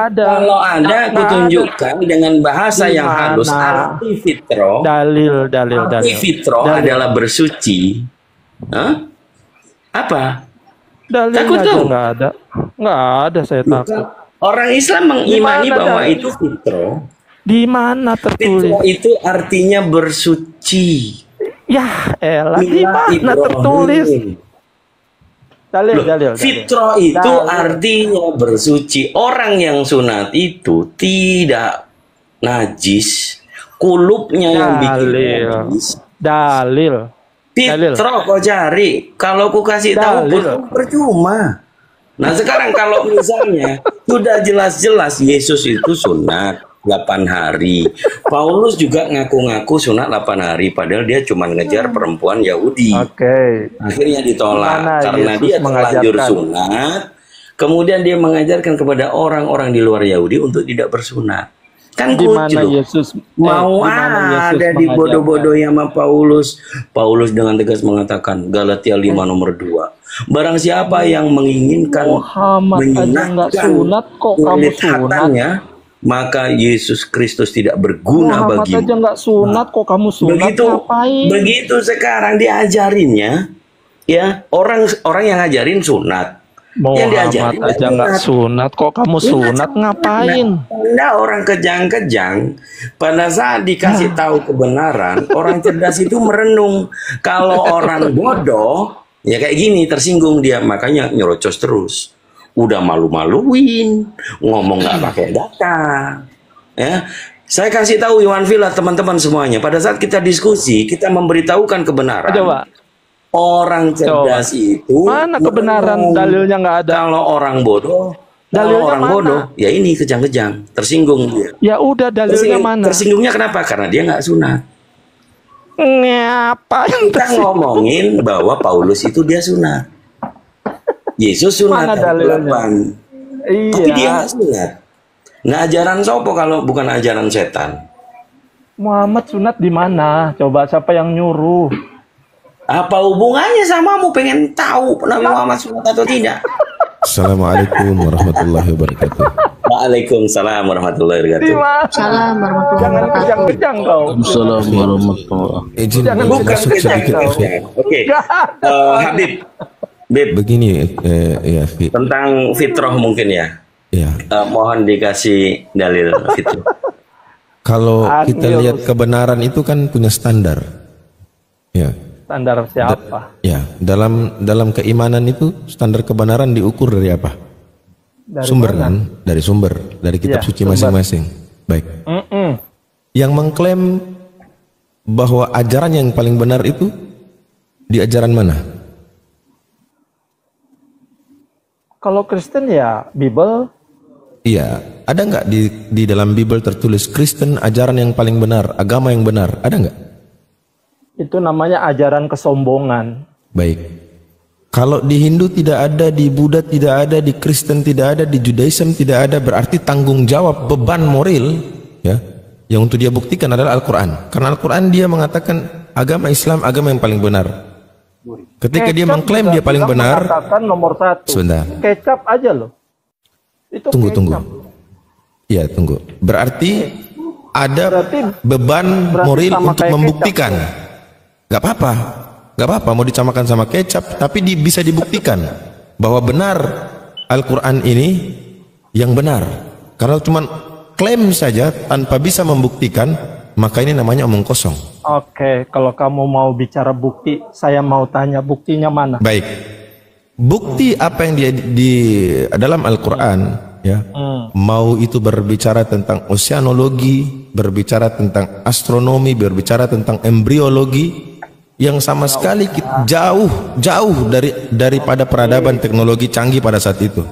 ada. Kalau ada, Nggak aku tunjukkan dengan bahasa Di yang halus. mana? Arti fitro. Dalil. Arti fitro Dalil. adalah bersuci. Hah? Apa? Dalilnya Takut aja kau? nggak ada saya takut. Orang Islam mengimani Di mana bahwa dalil? itu fitro. Di mana tertulis? Fitro itu artinya bersuci. Ya elah, di Mila mana Ibrahim. tertulis? Dalil. Fitrah itu artinya bersuci. Orang yang sunat itu tidak najis. Kulubnya yang bikin najis. Dalil. Fitrah kau cari. Kalau ku kasih tahu pun percuma. Nah sekarang kalau misalnya sudah jelas-jelas Yesus itu sunat 8 hari. Paulus juga ngaku-ngaku sunat 8 hari, padahal dia cuma ngejar perempuan Yahudi. Akhirnya ditolak karena Yesus dia terlanjur sunat. Kemudian dia mengajarkan kepada orang-orang di luar Yahudi untuk tidak bersunat. Kan lucu. Mau ada dibodoh-bodohi sama Paulus. Paulus dengan tegas mengatakan Galatia 5 nomor 2. Barang siapa yang menginginkan menyunatkan kulit hatanya, maka Yesus Kristus tidak berguna bagi. Muhammad aja nggak sunat kok kamu sunat. Begitu sekarang diajarinnya, ya orang yang ngajarin sunat. Yang diajarin aja nggak sunat kok kamu sunat ngapain? Anda orang kejang-kejang. Pada saat dikasih tahu kebenaran, orang cerdas itu merenung. Kalau orang bodoh, ya kayak gini tersinggung dia, makanya nyerocos terus. Udah malu-maluin, ngomong nggak pakai data. Ya, saya kasih tahu Iwan Villa teman-teman semuanya. Pada saat kita diskusi, kita memberitahukan kebenaran. Coba. Orang cerdas itu mana kebenaran, dalilnya nggak ada. Kalau orang bodoh, ya ini kejang-kejang, tersinggung dia. Ya udah dalilnya mana? Tersinggungnya kenapa? Karena dia nggak sunat. Ngapain? Kita ngomongin bahwa Paulus itu dia sunat. Yesus sunat hari 8. Tapi dia nggak sunat. Nah ajaran sopo kalau bukan ajaran setan? Muhammad sunat di mana? Coba siapa yang nyuruh? Apa hubungannya sama mu pengen tahu Nabi Muhammad sunat atau tidak? Assalamualaikum warahmatullahi wabarakatuh. Waalaikumsalam warahmatullahi wabarakatuh. Salam warahmatullahi wabarakatuh. Jangan kejang-kejang kau. Assalamualaikum warahmatullahi Jangan bukan sedikit. Oke. Habib. Begini ya, tentang fitrah mungkin ya. Ya. Mohon dikasih dalil fitrah. Kalau kita lihat kebenaran itu kan punya standar. Ya. Standar siapa? Ya, dalam keimanan itu standar kebenaran diukur dari apa? Dari sumber mana? kan? Dari sumber, dari kitab suci masing-masing. Baik. Yang mengklaim bahwa ajaran yang paling benar itu di ajaran mana? Kalau Kristen ya Bible. Iya, ada nggak di dalam Bible tertulis Kristen ajaran yang paling benar, agama yang benar? Ada nggak? Itu namanya ajaran kesombongan. Baik. Kalau di Hindu tidak ada, di Buddha tidak ada, di Kristen tidak ada, di Judaism tidak ada, berarti tanggung jawab beban moral ya yang untuk dia buktikan adalah Al-Quran. Karena Al-Quran dia mengatakan agama Islam agama yang paling benar. Ketika dia mengklaim dia paling benar, nomor 1. Sebentar. Kecap aja loh. Itu tunggu. Iya, tunggu. Berarti ada beban moral untuk membuktikan. Gak apa-apa mau dicamakan sama kecap, tapi bisa dibuktikan bahwa benar Al-Quran ini yang benar. Karena cuma klaim saja tanpa bisa membuktikan, maka ini namanya omong kosong. Oke, kalau kamu mau bicara bukti, saya mau tanya buktinya mana? Baik. Bukti apa yang di dalam Al-Quran ya, mau itu berbicara tentang oceanologi, berbicara tentang astronomi, berbicara tentang embriologi, yang sama sekali jauh daripada peradaban teknologi canggih pada saat itu.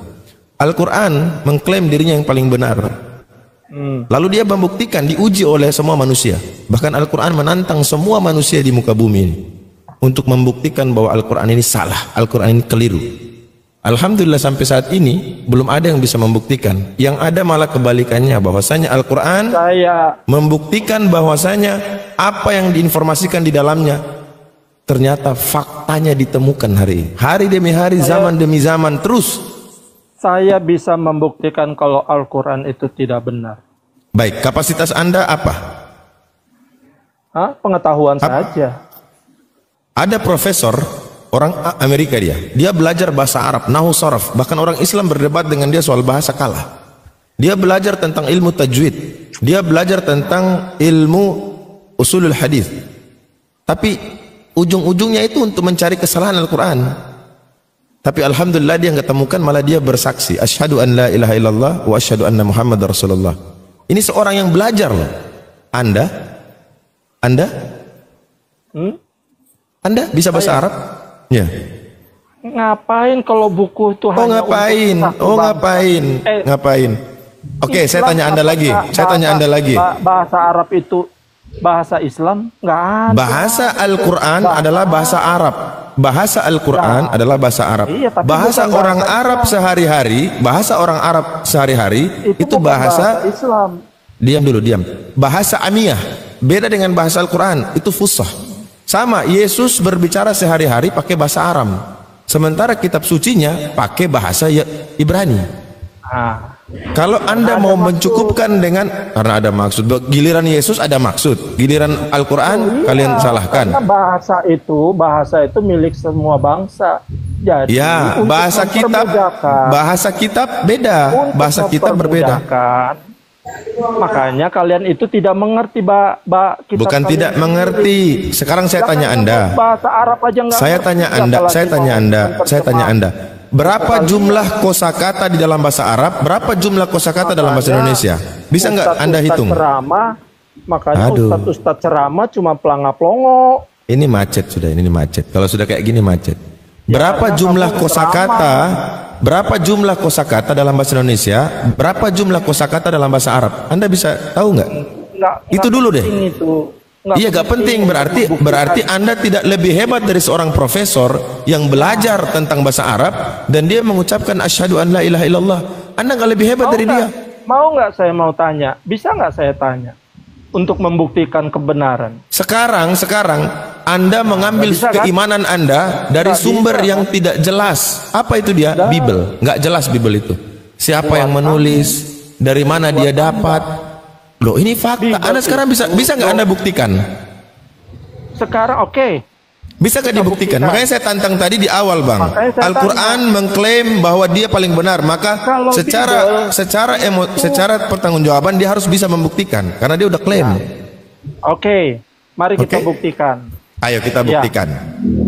Al-Quran mengklaim dirinya yang paling benar. Lalu dia membuktikan, diuji oleh semua manusia. Bahkan Al-Quran menantang semua manusia di muka bumi ini untuk membuktikan bahwa Al-Quran ini salah, Al-Quran ini keliru. Alhamdulillah sampai saat ini belum ada yang bisa membuktikan. Yang ada malah kebalikannya, bahwasanya Al-Quran membuktikan bahwasanya apa yang diinformasikan di dalamnya ternyata faktanya ditemukan hari demi hari, zaman demi zaman terus. Saya bisa membuktikan kalau Al-Quran itu tidak benar. Baik, kapasitas Anda apa? Pengetahuan saja. Ada profesor, orang Amerika dia belajar bahasa Arab, nahu sharaf, bahkan orang Islam berdebat dengan dia soal bahasa kalah. Dia belajar tentang ilmu tajwid, dia belajar tentang ilmu usulul hadis. Tapi ujung-ujungnya itu untuk mencari kesalahan Al-Quran. Tapi alhamdulillah dia nggak temukan, malah dia bersaksi asyhadu an la ilaha illallah wa asyhadu anna muhammadar rasulullah. Ini seorang yang belajar loh. Anda bisa bahasa Arab? Ya. Ngapain kalau buku itu hanya ngapain? Ngapain? Oke, saya tanya Anda lagi. Bahasa Arab itu bahasa Islam? Nggak ada. Bahasa Al-Quran adalah bahasa Arab. Bahasa Al-Quran adalah bahasa Arab. Iya, tapi bahasa bukan orang bahasa Arab sehari-hari, itu bahasa Islam. Diam. Bahasa Amiyah beda dengan bahasa Al-Quran, itu fusah. Sama, Yesus berbicara sehari-hari pakai bahasa Aram, sementara kitab sucinya pakai bahasa Ibrani. Kalau Anda mau mencukupkan dengan, karena ada maksud, giliran Yesus ada maksud, giliran Al-Quran kalian salahkan. Karena bahasa itu milik semua bangsa. Jadi ya, bahasa kitab beda, bahasa kitab berbeda. Makanya kalian itu tidak mengerti kitab. Bukan tidak mengerti. Sekarang saya tanya Anda. Bahasa Arab aja nggak. Saya tanya Anda. Berapa jumlah kosakata di dalam bahasa Arab? Berapa jumlah kosakata dalam bahasa Indonesia? Bisa nggak Anda hitung? Makanya Ustadz ceramah cuma pelanga-pelongo. Ini macet sudah, ini macet. Kalau sudah kayak gini macet. Berapa jumlah kosakata? Berapa jumlah kosakata dalam bahasa Indonesia? Berapa jumlah kosakata dalam bahasa Arab? Anda bisa tahu nggak? Itu dulu deh. Iya, gak penting. Berarti Anda tidak lebih hebat dari seorang profesor yang belajar tentang bahasa Arab dan dia mengucapkan asyhadu an la ilaha illallah. Anda gak lebih hebat dari dia. Mau nggak saya mau tanya? Bisa nggak saya tanya untuk membuktikan kebenaran? Sekarang Anda mengambil keimanan Anda dari sumber yang tidak jelas. Apa itu dia? Bible. Nggak jelas Bible itu. Siapa yang menulis? Dari mana dia dapat? Loh, ini fakta. Anda sekarang bisa nggak Anda buktikan? Sekarang oke. Bisa nggak dibuktikan? Makanya saya tantang tadi di awal, Bang. Al-Quran mengklaim bahwa dia paling benar, maka secara pertanggungjawaban dia harus bisa membuktikan karena dia udah klaim. Oke, mari kita buktikan. Ayo kita buktikan.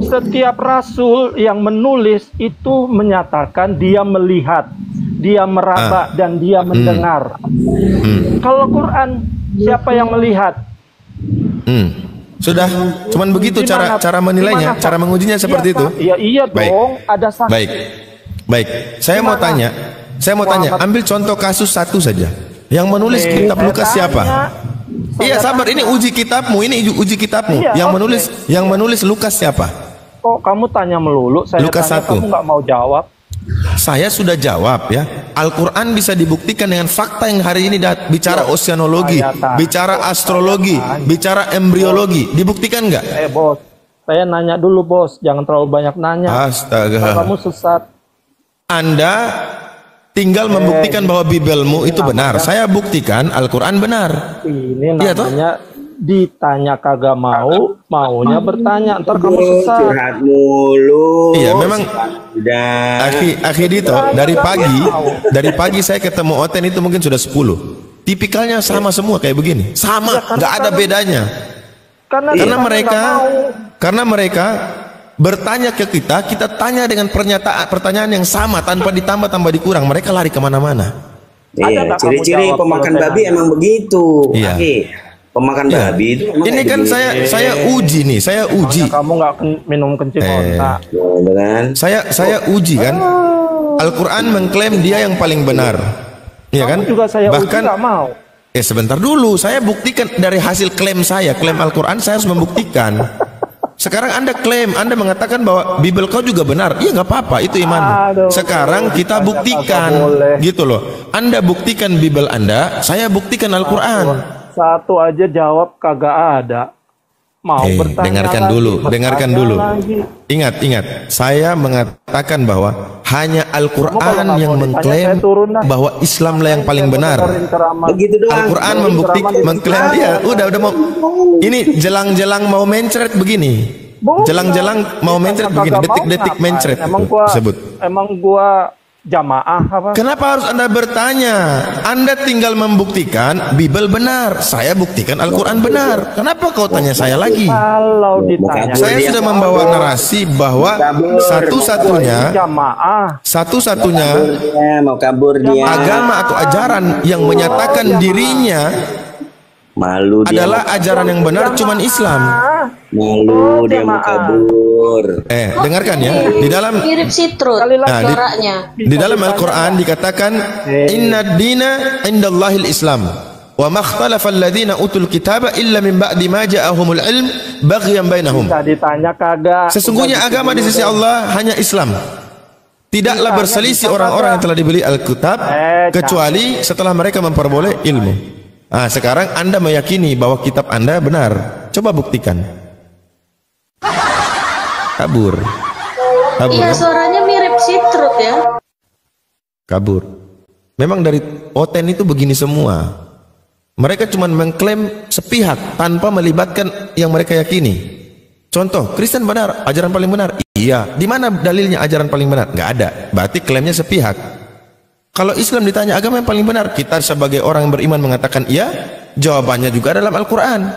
Setiap rasul yang menulis itu menyatakan dia melihat, dia meraba dan dia mendengar. Kalau Quran siapa yang melihat? Sudah, cuman begitu cara menilainya, cara mengujinya seperti itu. Iya dong, ada saksi. Baik. Saya mau tanya, ambil contoh kasus satu saja. Yang menulis kitab Lukas siapa? Iya, sabar, ini uji kitabmu, Yang menulis Lukas siapa? Kok kamu tanya melulu? Saya Lukas tanya 1. kamu nggak mau jawab. Saya sudah jawab ya. Al-Quran bisa dibuktikan dengan fakta yang hari ini bicara oceanologi, bicara astrologi, bicara embriologi. Dibuktikan nggak? Bos, saya nanya dulu bos, jangan terlalu banyak nanya. Astaga. Kamu sesat. Anda tinggal membuktikan bahwa Bibelmu itu benar. Saya buktikan Al-Quran benar. Ini namanya ditanya kagak maunya bertanya, ntar kamu sesat. Curhat mulu. Iya, memang. Akhi Dito, dari pagi saya ketemu Oten itu mungkin sudah 10. Tipikalnya sama semua kayak begini. Sama, nggak ada bedanya. Karena mereka bertanya ke kita tanya dengan pertanyaan yang sama tanpa ditambah tambah dikurang. Mereka lari kemana-mana. Iya, ciri-ciri pemakan babi emang begitu. Iya. Pemakan babi itu ini kan saya uji nih, Kamu nggak minum kencing otak. Saya uji kan. Al-Quran mengklaim dia yang paling benar, ya kan? Juga saya bahkan uji nggak mau. Sebentar dulu, saya buktikan dari hasil klaim Al-Quran saya harus membuktikan. Sekarang Anda klaim, Anda mengatakan bahwa Bible kau juga benar. Iya, nggak apa-apa, itu iman. Sekarang kita buktikan, gitu loh. Anda buktikan Bible Anda, saya buktikan Al-Quran. Satu aja jawab kagak ada. Mau bertanya dengarkan dulu. Ingat, saya mengatakan bahwa hanya Al-Quran yang mengklaim bahwa Islamlah yang paling benar. Al-Quran mengklaim dia. Udah mau. Ini jelang-jelang mau mencret begini. Jelang-jelang mau mencret begini. Detik-detik mencret. Emang gua jamaah apa? Kenapa harus Anda bertanya? Anda tinggal membuktikan Bible benar, saya buktikan Al-Quran benar. Kenapa kau tanya saya lagi? Kalau ditanya, Saya sudah membawa narasi bahwa satu-satunya mau kabur dia. agama atau ajaran yang menyatakan dirinya Malu dia adalah ajaran yang benar cuman Islam. Malu dia mau kabur. Dengarkan ya, di dalam mirip Citrus coraknya. di dalam Al-Quran dikatakan inna dina indallahil Islam wa makhtalafa alladhina utul kitaba illa min ba'di ma ja'ahumul ilm baghyan bainahum. Ditanya kagak. Sesungguhnya agama di sisi Allah hanya Islam. Tidaklah berselisih orang-orang yang telah diberi Alkitab kecuali setelah mereka memperoleh ilmu. Nah, sekarang Anda meyakini bahwa kitab Anda benar. Coba buktikan. Kabur. Iya, suaranya mirip Citrus ya. Kabur. Memang dari Oten itu begini semua. Mereka cuma mengklaim sepihak tanpa melibatkan yang mereka yakini. Contoh, Kristen benar, ajaran paling benar. Iya. Di mana dalilnya ajaran paling benar? Nggak ada. Berarti klaimnya sepihak. Kalau Islam ditanya agama yang paling benar, kita sebagai orang yang beriman mengatakan iya, jawabannya juga dalam Al-Quran.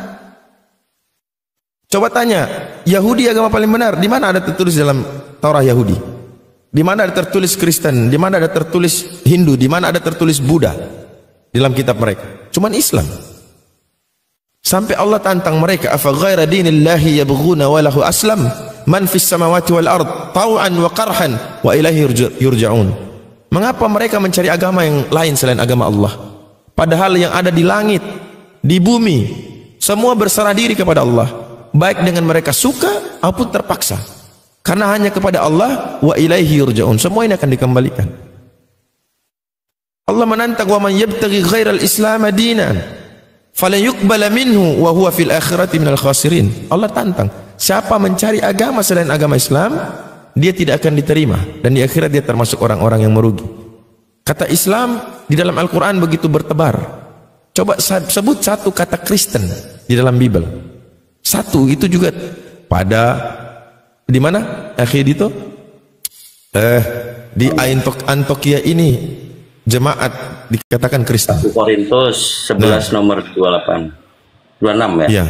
Coba tanya, Yahudi agama paling benar, di mana ada tertulis dalam Taurat Yahudi? Di mana ada tertulis Kristen? Di mana ada tertulis Hindu? Di mana ada tertulis Buddha? Dalam kitab mereka. Cuman Islam. Sampai Allah tantang mereka, afa ghaira dinillahi yabghuna wa lahu aslam man fis samawati wal ard tau'an wa qarhan wa ilaihi yurja'un. Mengapa mereka mencari agama yang lain selain agama Allah? Padahal yang ada di langit, di bumi, semua berserah diri kepada Allah, baik dengan mereka suka maupun terpaksa. Karena hanya kepada Allah wa ilaihi yurja'un. Semua ini akan dikembalikan. Allah menantang wa man yabtaghi ghairal islam dinan falan yuqbala minhu wa huwa fil akhirati minal khasirin. Allah tantang, siapa mencari agama selain agama Islam, dia tidak akan diterima dan di akhirat dia termasuk orang-orang yang merugi. Kata Islam di dalam Al-Quran begitu bertebar. Coba sebut satu kata Kristen di dalam Bible. Satu itu juga pada di mana? Akhir itu di Antioquia ini jemaat dikatakan Kristen. 1 Korintus 11 nomor 28 26 ya.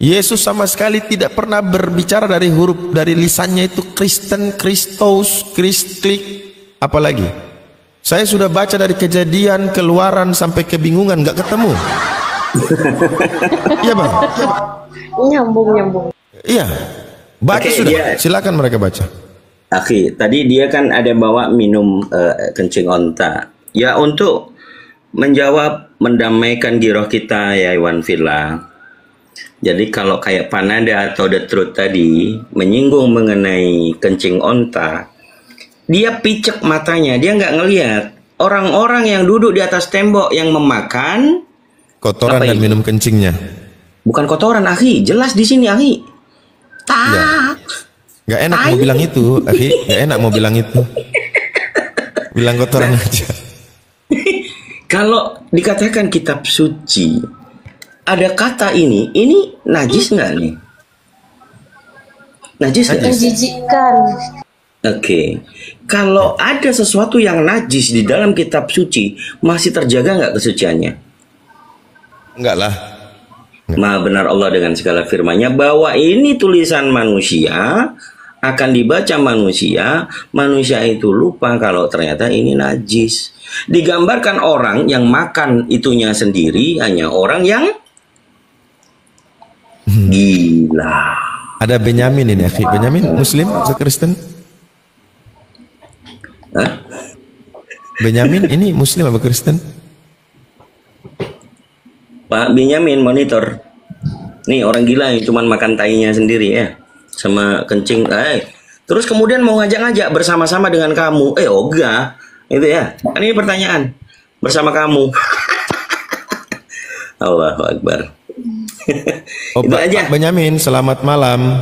Yesus sama sekali tidak pernah berbicara dari huruf dari lisannya itu Kristen, Kristos, Kristlik, apalagi. Saya sudah baca dari Kejadian, Keluaran sampai Kebingungan nggak ketemu. Iya bang. Nyambung. Iya. Baca sudah. Silakan mereka baca. Akhi, tadi dia kan ada bawa minum kencing onta. Ya untuk menjawab mendamaikan giroh kita ya Iwan Villa. Jadi kalau kayak Panada atau The Truth tadi menyinggung mengenai kencing onta, dia picek matanya, dia nggak ngelihat orang-orang yang duduk di atas tembok yang memakan kotoran dan minum kencingnya. Bukan kotoran, akhi, jelas di sini, akhi. Nggak enak mau bilang itu, akhi, nggak enak mau bilang itu. Bilang kotoran aja. Kalau dikatakan kitab suci, ada kata ini najis nggak nih? Najis nggak? Menjijikkan. Oke. Kalau ada sesuatu yang najis di dalam kitab suci, masih terjaga nggak kesuciannya? Enggak lah. Maha benar Allah dengan segala firman-Nya bahwa ini tulisan manusia, akan dibaca manusia, manusia itu lupa kalau ternyata ini najis. Digambarkan orang yang makan itunya sendiri, hanya orang yang gila. Ada Benyamin ini, akhi. Benyamin Muslim atau Kristen? Hah? Benyamin ini Muslim atau Kristen? Pak Benyamin monitor. Nih orang gila yang cuman makan tainya sendiri ya, sama kencing. Terus kemudian mau ngajak-ngajak bersama-sama dengan kamu. Ogah, itu ya. Kan ini pertanyaan bersama kamu. Allahu Akbar. Itu aja. Pak Benyamin, selamat malam.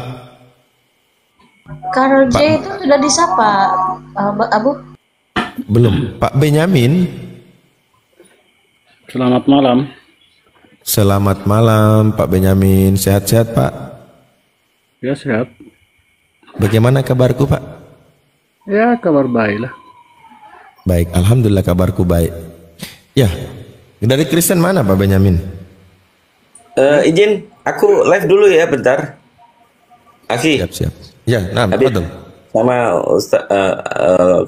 Karol J itu sudah disapa, Abu? Belum. Pak Benyamin. Selamat malam. Selamat malam, Pak Benyamin. Sehat-sehat, Pak? Ya, sehat. Bagaimana kabarku, Pak? Ya, kabar baik lah. Baik, alhamdulillah kabarku baik. Ya, dari Kristen mana Pak Benyamin? Izin, aku live dulu ya bentar. Aki. Siap. Ya, nah, betul. Sama Ustaz,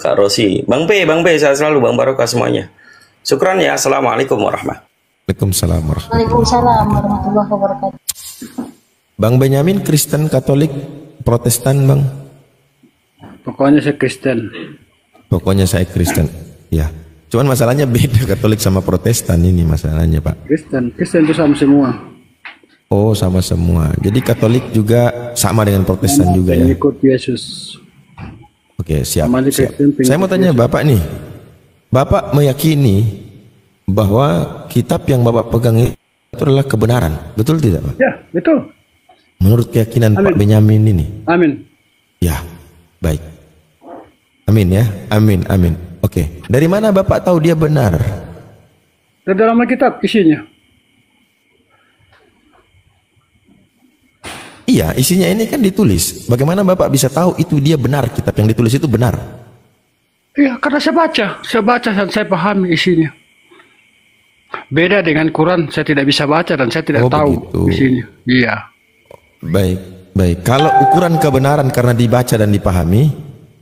Kak Rosi. Bang P, sehat selalu, Bang Barokah semuanya. Syukran ya, assalamualaikum warahmatullahi wabarakatuh. Waalaikumsalam. Waalaikumsalam warahmatullahi wabarakatuh. Bang Benyamin Kristen, Katolik, Protestan, Bang? Pokoknya saya Kristen. Pokoknya saya Kristen. Ya. Cuman masalahnya beda Katolik sama Protestan ini masalahnya, Pak. Kristen itu sama semua. Oh, sama semua. Jadi Katolik juga sama dengan Protestan juga ya. Ikut Yesus. Oke, siap. Kristen, Saya mau tanya Bapak nih. Bapak meyakini bahwa kitab yang Bapak pegang itu adalah kebenaran. Betul tidak, Pak? Ya, betul. Menurut keyakinan Pak Benyamin ini. Amin. Ya, baik. Amin ya. Amin. Oke. Dari mana Bapak tahu dia benar? Dari dalam Alkitab isinya. Iya, isinya ini kan ditulis. Bagaimana Bapak bisa tahu itu dia benar, kitab yang ditulis itu benar? Iya, karena saya baca dan saya pahami isinya. Beda dengan Quran, saya tidak bisa baca dan saya tidak tahu isinya. Iya. Baik. Kalau ukuran kebenaran karena dibaca dan dipahami,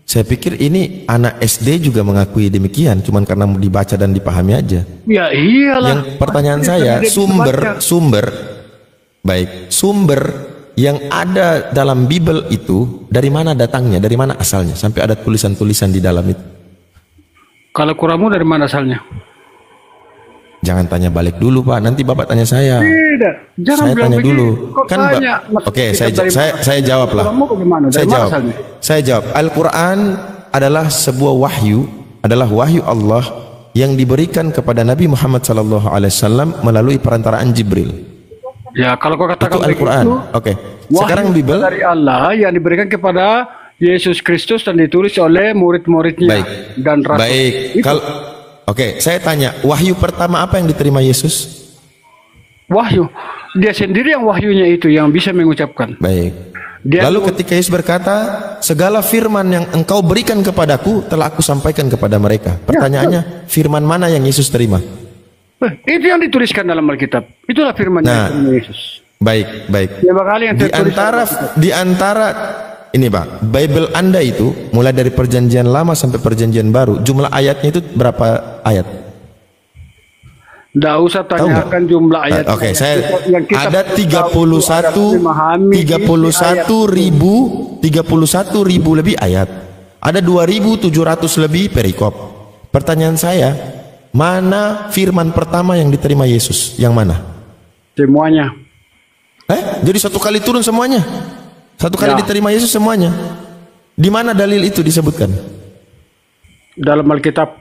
saya pikir ini anak SD juga mengakui demikian, cuman karena dibaca dan dipahami aja. Ya iyalah. Yang pertanyaan saya, sumber yang ada dalam Bible itu dari mana datangnya, dari mana asalnya, sampai ada tulisan-tulisan di dalam itu. Kalau Quranmu dari mana asalnya? Jangan tanya balik dulu Pak, nanti Bapak tanya saya. Tidak, jangan saya tanya dulu. Kan tanya, Oke, saya jawab lah. Saya jawab. Al-Quran adalah sebuah wahyu, adalah wahyu Allah yang diberikan kepada Nabi Muhammad SAW melalui perantaraan Jibril. Ya, kalau kau katakan Al-Quran. Oke. Sekarang Bible dari Allah yang diberikan kepada Yesus Kristus dan ditulis oleh murid-muridnya dan rasul. Baik. Oke, saya tanya, wahyu pertama apa yang diterima Yesus? Wahyu. Dia sendiri yang wahyunya itu yang bisa mengucapkan. Baik. Lalu ketika Yesus berkata, segala firman yang engkau berikan kepadaku telah aku sampaikan kepada mereka. Pertanyaannya, firman mana yang Yesus terima? Itu yang dituliskan dalam Alkitab. Itulah firman-Nya Yesus. Baik. Yang di antara ini Pak, Bible Anda itu mulai dari perjanjian lama sampai perjanjian baru, jumlah ayatnya itu berapa ayat? Nggak usah tanyakan jumlah ayat. Oke, saya ada 31 ribu lebih ayat. Ada 2.700 lebih perikop. Pertanyaan saya, mana firman pertama yang diterima Yesus? Yang mana? Semuanya. Jadi satu kali turun semuanya? Satu kali diterima Yesus semuanya? Di mana dalil itu disebutkan? Dalam Alkitab.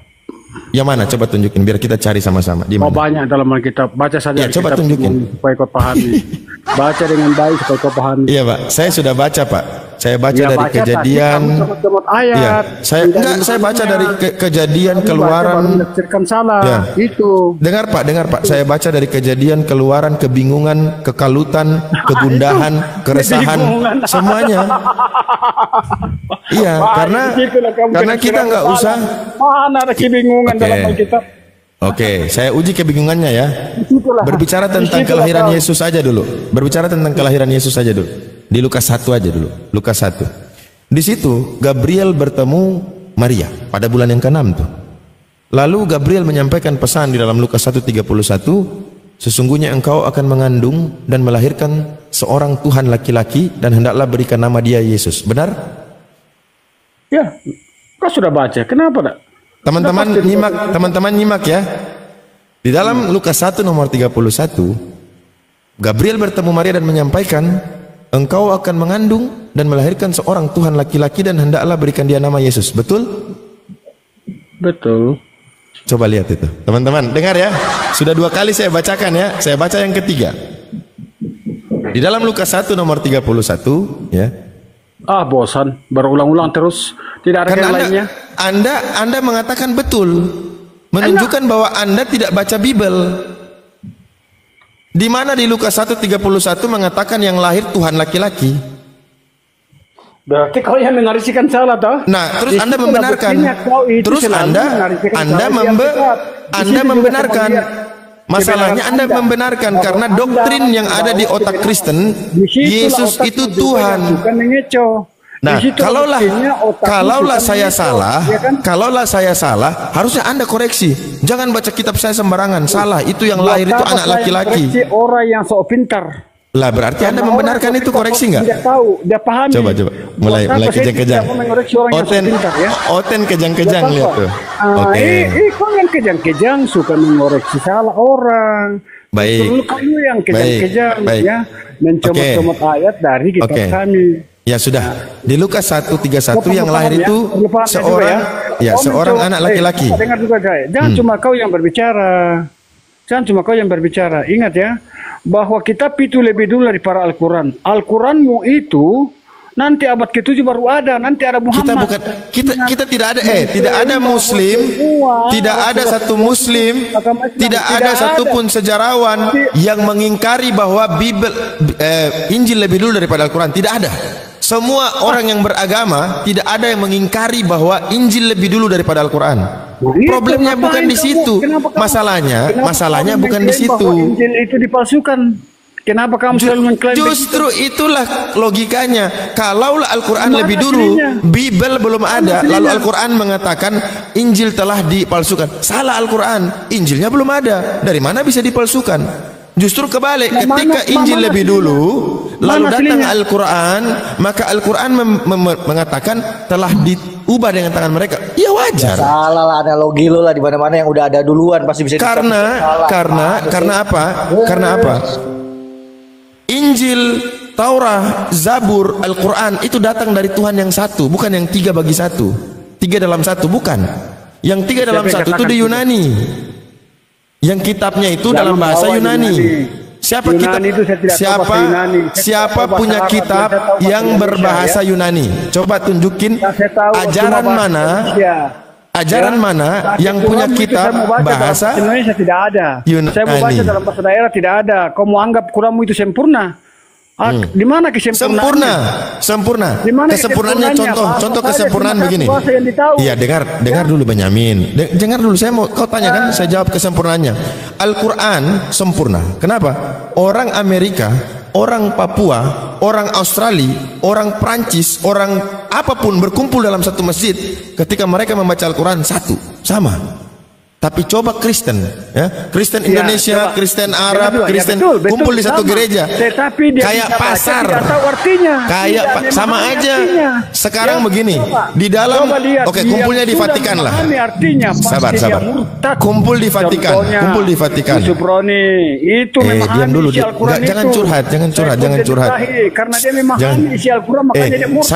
Yang mana? Coba tunjukin biar kita cari sama-sama. Di mana? Banyak dalam Alkitab. Baca saja. Ya, coba tunjukin supaya kau pahami. Baca dengan baik supaya kau pahami. Iya Pak, saya sudah baca Pak. Saya baca dari Kejadian. Ayat. Iya. Saya baca dari Kejadian, Keluaran. Salah. Ya. Itu. Dengar Pak. Saya baca dari Kejadian, Keluaran, kebingungan, kekalutan, kegundahan, keresahan, semuanya. Iya, karena kita nggak usah. Mana ada kebingungan dalam Alkitab? Oke, saya uji kebingungannya ya. Berbicara tentang kelahiran Yesus aja dulu. Di Lukas 1 aja dulu. Lukas 1. Di situ Gabriel bertemu Maria pada bulan yang ke-6 tuh. Lalu Gabriel menyampaikan pesan di dalam Lukas 1:31, sesungguhnya engkau akan mengandung dan melahirkan seorang Tuhan laki-laki dan hendaklah berikan nama dia Yesus. Benar? Ya, kau sudah baca. Kenapa tak? Teman-teman nyimak ya. Di dalam Lukas 1 nomor 31, Gabriel bertemu Maria dan menyampaikan, engkau akan mengandung dan melahirkan seorang Tuhan laki-laki dan hendaklah berikan dia nama Yesus. Betul? Betul. Coba lihat itu. Teman-teman, dengar ya. Sudah 2 kali saya bacakan ya. Saya baca yang ketiga. Di dalam Lukas 1 nomor 31 ya. Bosan. Berulang-ulang terus. Tidak ada yang lainnya. Anda mengatakan betul, menunjukkan bahwa Anda tidak baca Bible. Di mana di Lukas 1:31 mengatakan yang lahir Tuhan laki-laki? Berarti kau yang menarisikan salah toh? Nah, terus Di Anda situ membenarkan. buktinya kau itu Terus selalu Anda menarisikan Anda salah di membe Alkitab. Di Anda situ juga membenarkan. kemudian Masalahnya kebenaran Anda Anda. membenarkan Bahwa karena Anda doktrin yang ada di otak Kristen, Di situlah Yesus otakmu itu juga Tuhan. yang bukan mengecoh. Di Nah, situ kalaulah buktinya otakmu kalaulah bukan saya mengecoh, salah, ya kan? kalaulah saya salah, harusnya Anda koreksi. Jangan baca kitab saya sembarangan. Salah, itu yang Buat lahir itu apa anak saya laki-laki. koreksi orang yang sok pintar? Lah berarti Anda Karena membenarkan orang itu sok koreksi pintar nggak? Tidak tahu, dia pahami. Coba mulai Buat apa saya kejang-kejang. tidak mengoreksi orang yang sok Oten pintar ya? Oten kejang-kejang Buat lihat apa? tuh. Ah, Oke. kau yang kejang-kejang suka mengoreksi salah orang. Baik. Perlu kamu yang kejang-kejang Baik. ya, mencomot-comot ayat dari kitab Oke. kami. Ya sudah. Di Lukas 1:31 Kau yang perlu lahir paham ya, itu perlu paham juga seorang Kau seorang mencoba- anak laki-laki. Dengar juga saya. Jangan cuma kau yang berbicara. Jangan cuma kau yang berbicara. Ingat ya, bahwa kitab itu lebih dulu dari para Al-Quran. Al-Quranmu itu nanti abad ke-7 baru ada. Nanti ada Muhammad. Kita tidak ada tidak ada muslim, tidak ada satu muslim, tidak ada satupun sejarawan yang mengingkari bahwa Injil lebih dulu daripada Al-Quran. Tidak ada. Semua orang yang beragama tidak ada yang mengingkari bahwa Injil lebih dulu daripada Al-Quran. Problemnya bukan di situ. Masalahnya bukan di situ. Injil itu dipalsukan. Kenapa kamu selalu mengklaim Justru itulah logikanya. Kalaulah Al-Quran Mana lebih dulu, aslinya? Bible belum ada, aslinya? lalu Al-Quran mengatakan Injil telah dipalsukan. Salah Al-Quran, Injilnya belum ada. Dari mana bisa dipalsukan? Justru kebalik, ketika Injil lebih dulu, lalu datang Al-Quran, maka Al-Quran mengatakan telah diubah dengan tangan mereka. Ya wajar. Salah lah analogi lo lah, di mana-mana yang udah ada duluan pasti bisa Karena apa? Injil, Taurat, Zabur, Al-Quran itu datang dari Tuhan yang satu, bukan yang 3 bagi 1. 3 dalam 1 bukan. Yang 3 dalam 1 itu di Yunani. Yang kitabnya itu dalam bahasa Yunani. Siapa punya kitab yang berbahasa Yunani? Coba tunjukin ajaran mana yang punya kitab bahasa Indonesia tidak ada. Saya mau baca dalam bahasa daerah tidak ada. Kau mau anggap Quranmu itu sempurna? Di mana kesempurnaannya? Sempurna. Di mana Kesempurnaannya contoh kesempurnaan begini. Iya, dengar dulu Benyamin. Dengar dulu, saya mau kau tanya kan, saya jawab kesempurnaannya. Al-Qur'an sempurna. Kenapa? Orang Amerika, orang Papua, orang Australia, orang Prancis, orang apapun berkumpul dalam satu masjid, ketika mereka membaca Al-Quran sama. Tapi coba Kristen, ya, Kristen Indonesia, Kristen Arab, Kristen kumpul di satu gereja, kayak pasar, kayak sama aja. Sekarang begini, di dalam, oke, kumpulnya di Vatikan lah. Sabar. Kumpul di Vatikan. Itu diam dulu. Jangan curhat. Karena dia memahami isi Al-Quran, makanya dia murtad.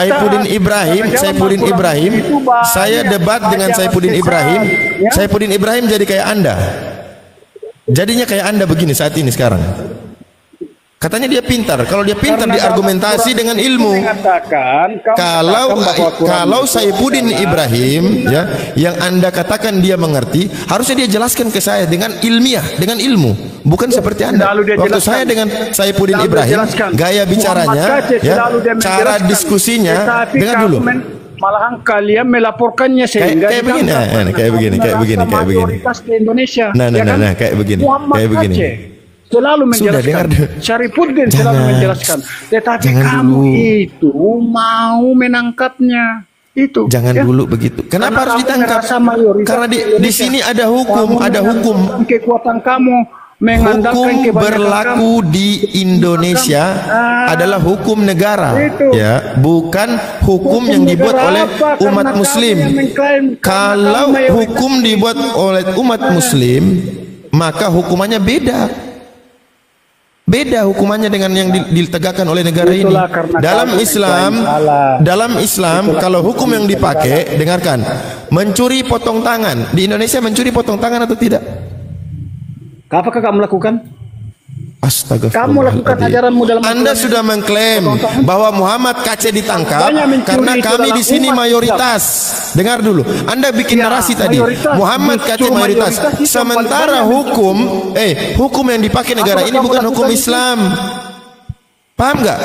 Saifuddin Ibrahim, saya debat dengan Saifuddin Ibrahim jadi kayak Anda. Jadinya kayak Anda begini saat ini sekarang. Katanya dia pintar. Kalau dia pintar diargumentasi dengan ilmu. Kalau Saifuddin Ibrahim, ya, yang Anda katakan dia mengerti, harusnya dia jelaskan ke saya dengan ilmiah, dengan ilmu. Bukan seperti Anda. Waktu saya dengan Saifuddin Ibrahim, gaya bicaranya, ya, cara diskusinya, dengar dulu. Malahan kalian melaporkannya sehingga kayak begini. Mayoritas di Indonesia. Nah, kayak begini. Selalu menjelaskan. Syarifuddin selalu menjelaskan. Tetapi kamu itu mau menangkapnya. Itu. Jangan dulu begitu. Kenapa harus ditangkap? Karena di sini ada hukum, Kekuatan kamu. Hukum berlaku di Indonesia adalah hukum negara, ya, bukan hukum yang dibuat oleh umat Muslim. Kalau hukum dibuat oleh umat Muslim, maka hukumannya beda hukumannya dengan yang ditegakkan oleh negara ini. Dalam Islam, kalau hukum yang dipakai, dengarkan, mencuri potong tangan di Indonesia, mencuri potong tangan atau tidak? Apakah kamu lakukan? Astagfirullah. Kamu lakukan ajaranmu dalam Anda sudah mengklaim bahwa Muhammad KC ditangkap karena kami di sini mayoritas. Dengar dulu. Anda bikin narasi tadi. Muhammad KC mayoritas. Sementara hukum yang dipakai negara ini bukan hukum Islam. Paham nggak?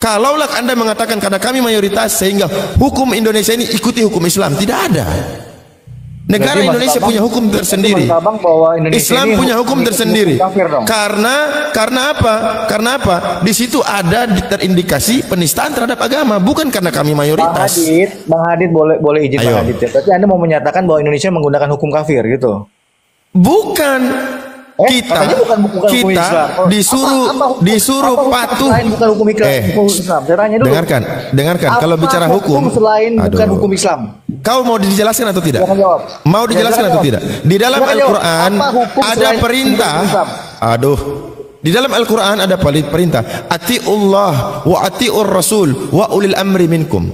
Kalaulah Anda mengatakan karena kami mayoritas sehingga hukum Indonesia ini ikuti hukum Islam, tidak ada. Negara Indonesia punya hukum tersendiri. Islam punya hukum tersendiri. Karena apa? Karena apa? Di situ ada terindikasi penistaan terhadap agama, bukan karena kami mayoritas. Bang Hadid boleh izin Bang Hadid ya. Tapi Anda mau menyatakan bahwa Indonesia menggunakan hukum kafir gitu? Bukan. Kita disuruh patuh. Bukan hukum Islam. Saya tanya dulu. Dengarkan. Kalau bicara hukum selain bukan hukum Islam. Kau mau dijelaskan atau tidak? Jawab. Mau dijelaskan atau tidak? Di dalam Al-Quran ada perintah. Di dalam Al-Quran ada perintah. Ati'ullah wa ati'ur rasul wa ulil amri minkum.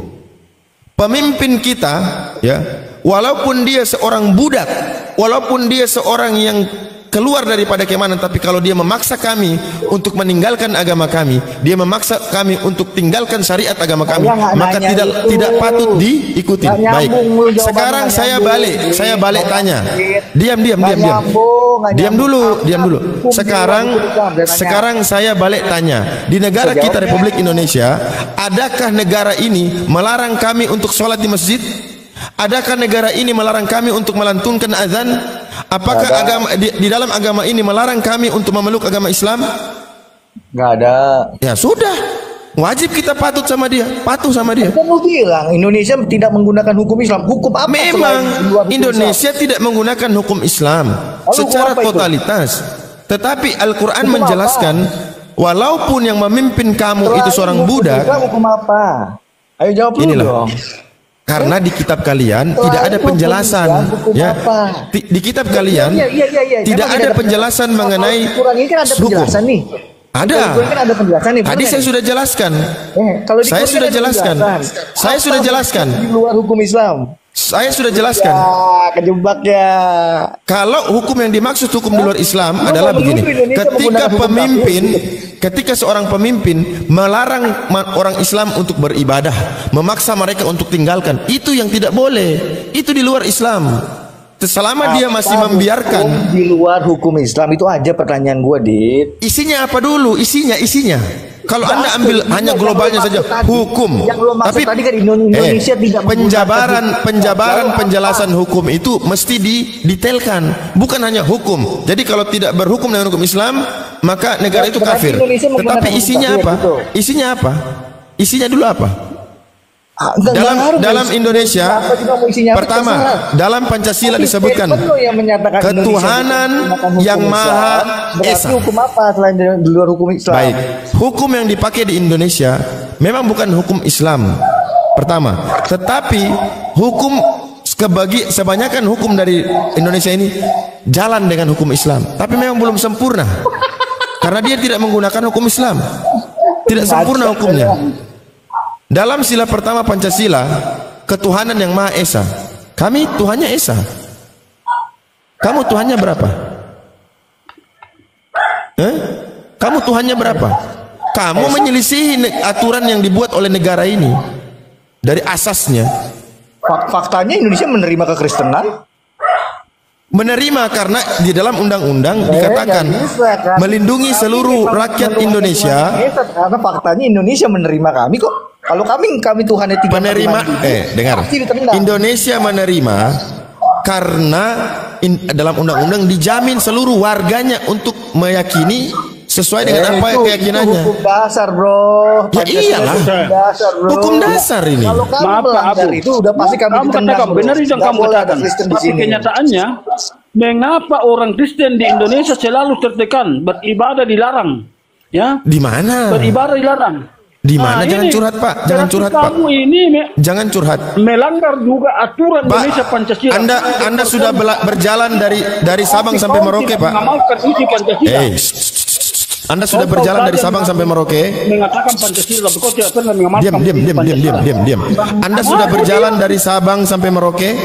Pemimpin kita, ya, walaupun dia seorang budak, walaupun dia seorang yang keluar daripada keimanan, tapi kalau dia memaksa kami untuk meninggalkan agama kami, dia memaksa kami untuk tinggalkan syariat agama kami, maka tidak patut diikuti. Baik. Sekarang saya balik tanya. Diam dulu. Sekarang saya balik tanya. Di negara kita Republik Indonesia, adakah negara ini melarang kami untuk sholat di masjid? Adakah negara ini melarang kami untuk melantunkan azan? Apakah agama di dalam agama ini melarang kami untuk memeluk agama Islam? Nggak ada. Ya sudah, wajib kita patuh sama dia. Kan lu bilang Indonesia tidak menggunakan hukum Islam. Hukum apa? Memang Indonesia tidak menggunakan hukum Islam secara totalitas. Tetapi Al-Quran menjelaskan, walaupun yang memimpin kamu itu seorang budak. Hukum apa? Ayo jawab dulu dong. Karena di kitab kalian tidak ada penjelasan, ya. Di kitab kalian tidak ada penjelasan mengenai hukum. Ada. Tadi saya sudah jelaskan. Saya sudah jelaskan. Di luar hukum Islam. Saya sudah jelaskan. Kejebak ya. Kalau hukum yang dimaksud hukum di luar Islam adalah begini. Ketika seorang pemimpin melarang orang Islam untuk beribadah, memaksa mereka untuk tinggalkan, itu yang tidak boleh. Itu di luar Islam. Selama dia masih membiarkan di luar hukum Islam, itu aja pertanyaan gue, Dit. Isinya apa dulu? Isinya. Kalau Anda ambil hanya globalnya saja, hukum. Tapi tadi kan Indonesia tidak penjabaran penjelasan hukum itu mesti didetailkan, bukan hanya hukum. Jadi kalau tidak berhukum dengan hukum Islam, maka negara itu kafir. Tetapi isinya apa? Isinya dulu apa? Dalam Indonesia, pertama, dalam Pancasila disebutkan ketuhanan yang Maha Esa. Hukum apa selain di luar hukum Islam? Baik, hukum yang dipakai di Indonesia memang bukan hukum Islam, pertama. Tetapi hukum kebanyakan hukum dari Indonesia ini jalan dengan hukum Islam, tapi memang belum sempurna karena dia tidak menggunakan hukum Islam. Tidak sempurna hukumnya. Dalam sila pertama Pancasila, ketuhanan yang Maha Esa. Kami Tuhannya Esa. Kamu Tuhannya berapa? Kamu Tuhannya berapa? Kamu menyelisihi aturan yang dibuat oleh negara ini dari asasnya. Faktanya Indonesia menerima kekristenan. Menerima karena di dalam undang-undang dikatakan melindungi seluruh rakyat Indonesia. Karena faktanya Indonesia menerima kami kok. Kalau kami Tuhannya tidak menerima, dengar. Indonesia menerima karena dalam undang-undang dijamin seluruh warganya untuk meyakini sesuai dengan apa keyakinannya. Hukum dasar, bro. Ya iyalah. Hukum dasar ini. Kalau kami melanggar itu udah pasti kami ditendang. Benar yang kamu katakan. Tapi kenyataannya, mengapa orang Kristen di Indonesia selalu tertekan, beribadah dilarang? Ya? Di mana? Beribadah dilarang. Di mana? Jangan curhat, Pak. Jangan curhat, Pak. Kamu ini jangan curhat. Melanggar juga aturan Pak, Indonesia Pancasila. Anda sudah berjalan dari Sabang sampai Merauke, Pak. Anda sudah berjalan dari Sabang sampai Merauke. Mengatakan Pancasila, kau tidak pernah mengamalkan. Diam. Anda sudah berjalan dari Sabang sampai Merauke.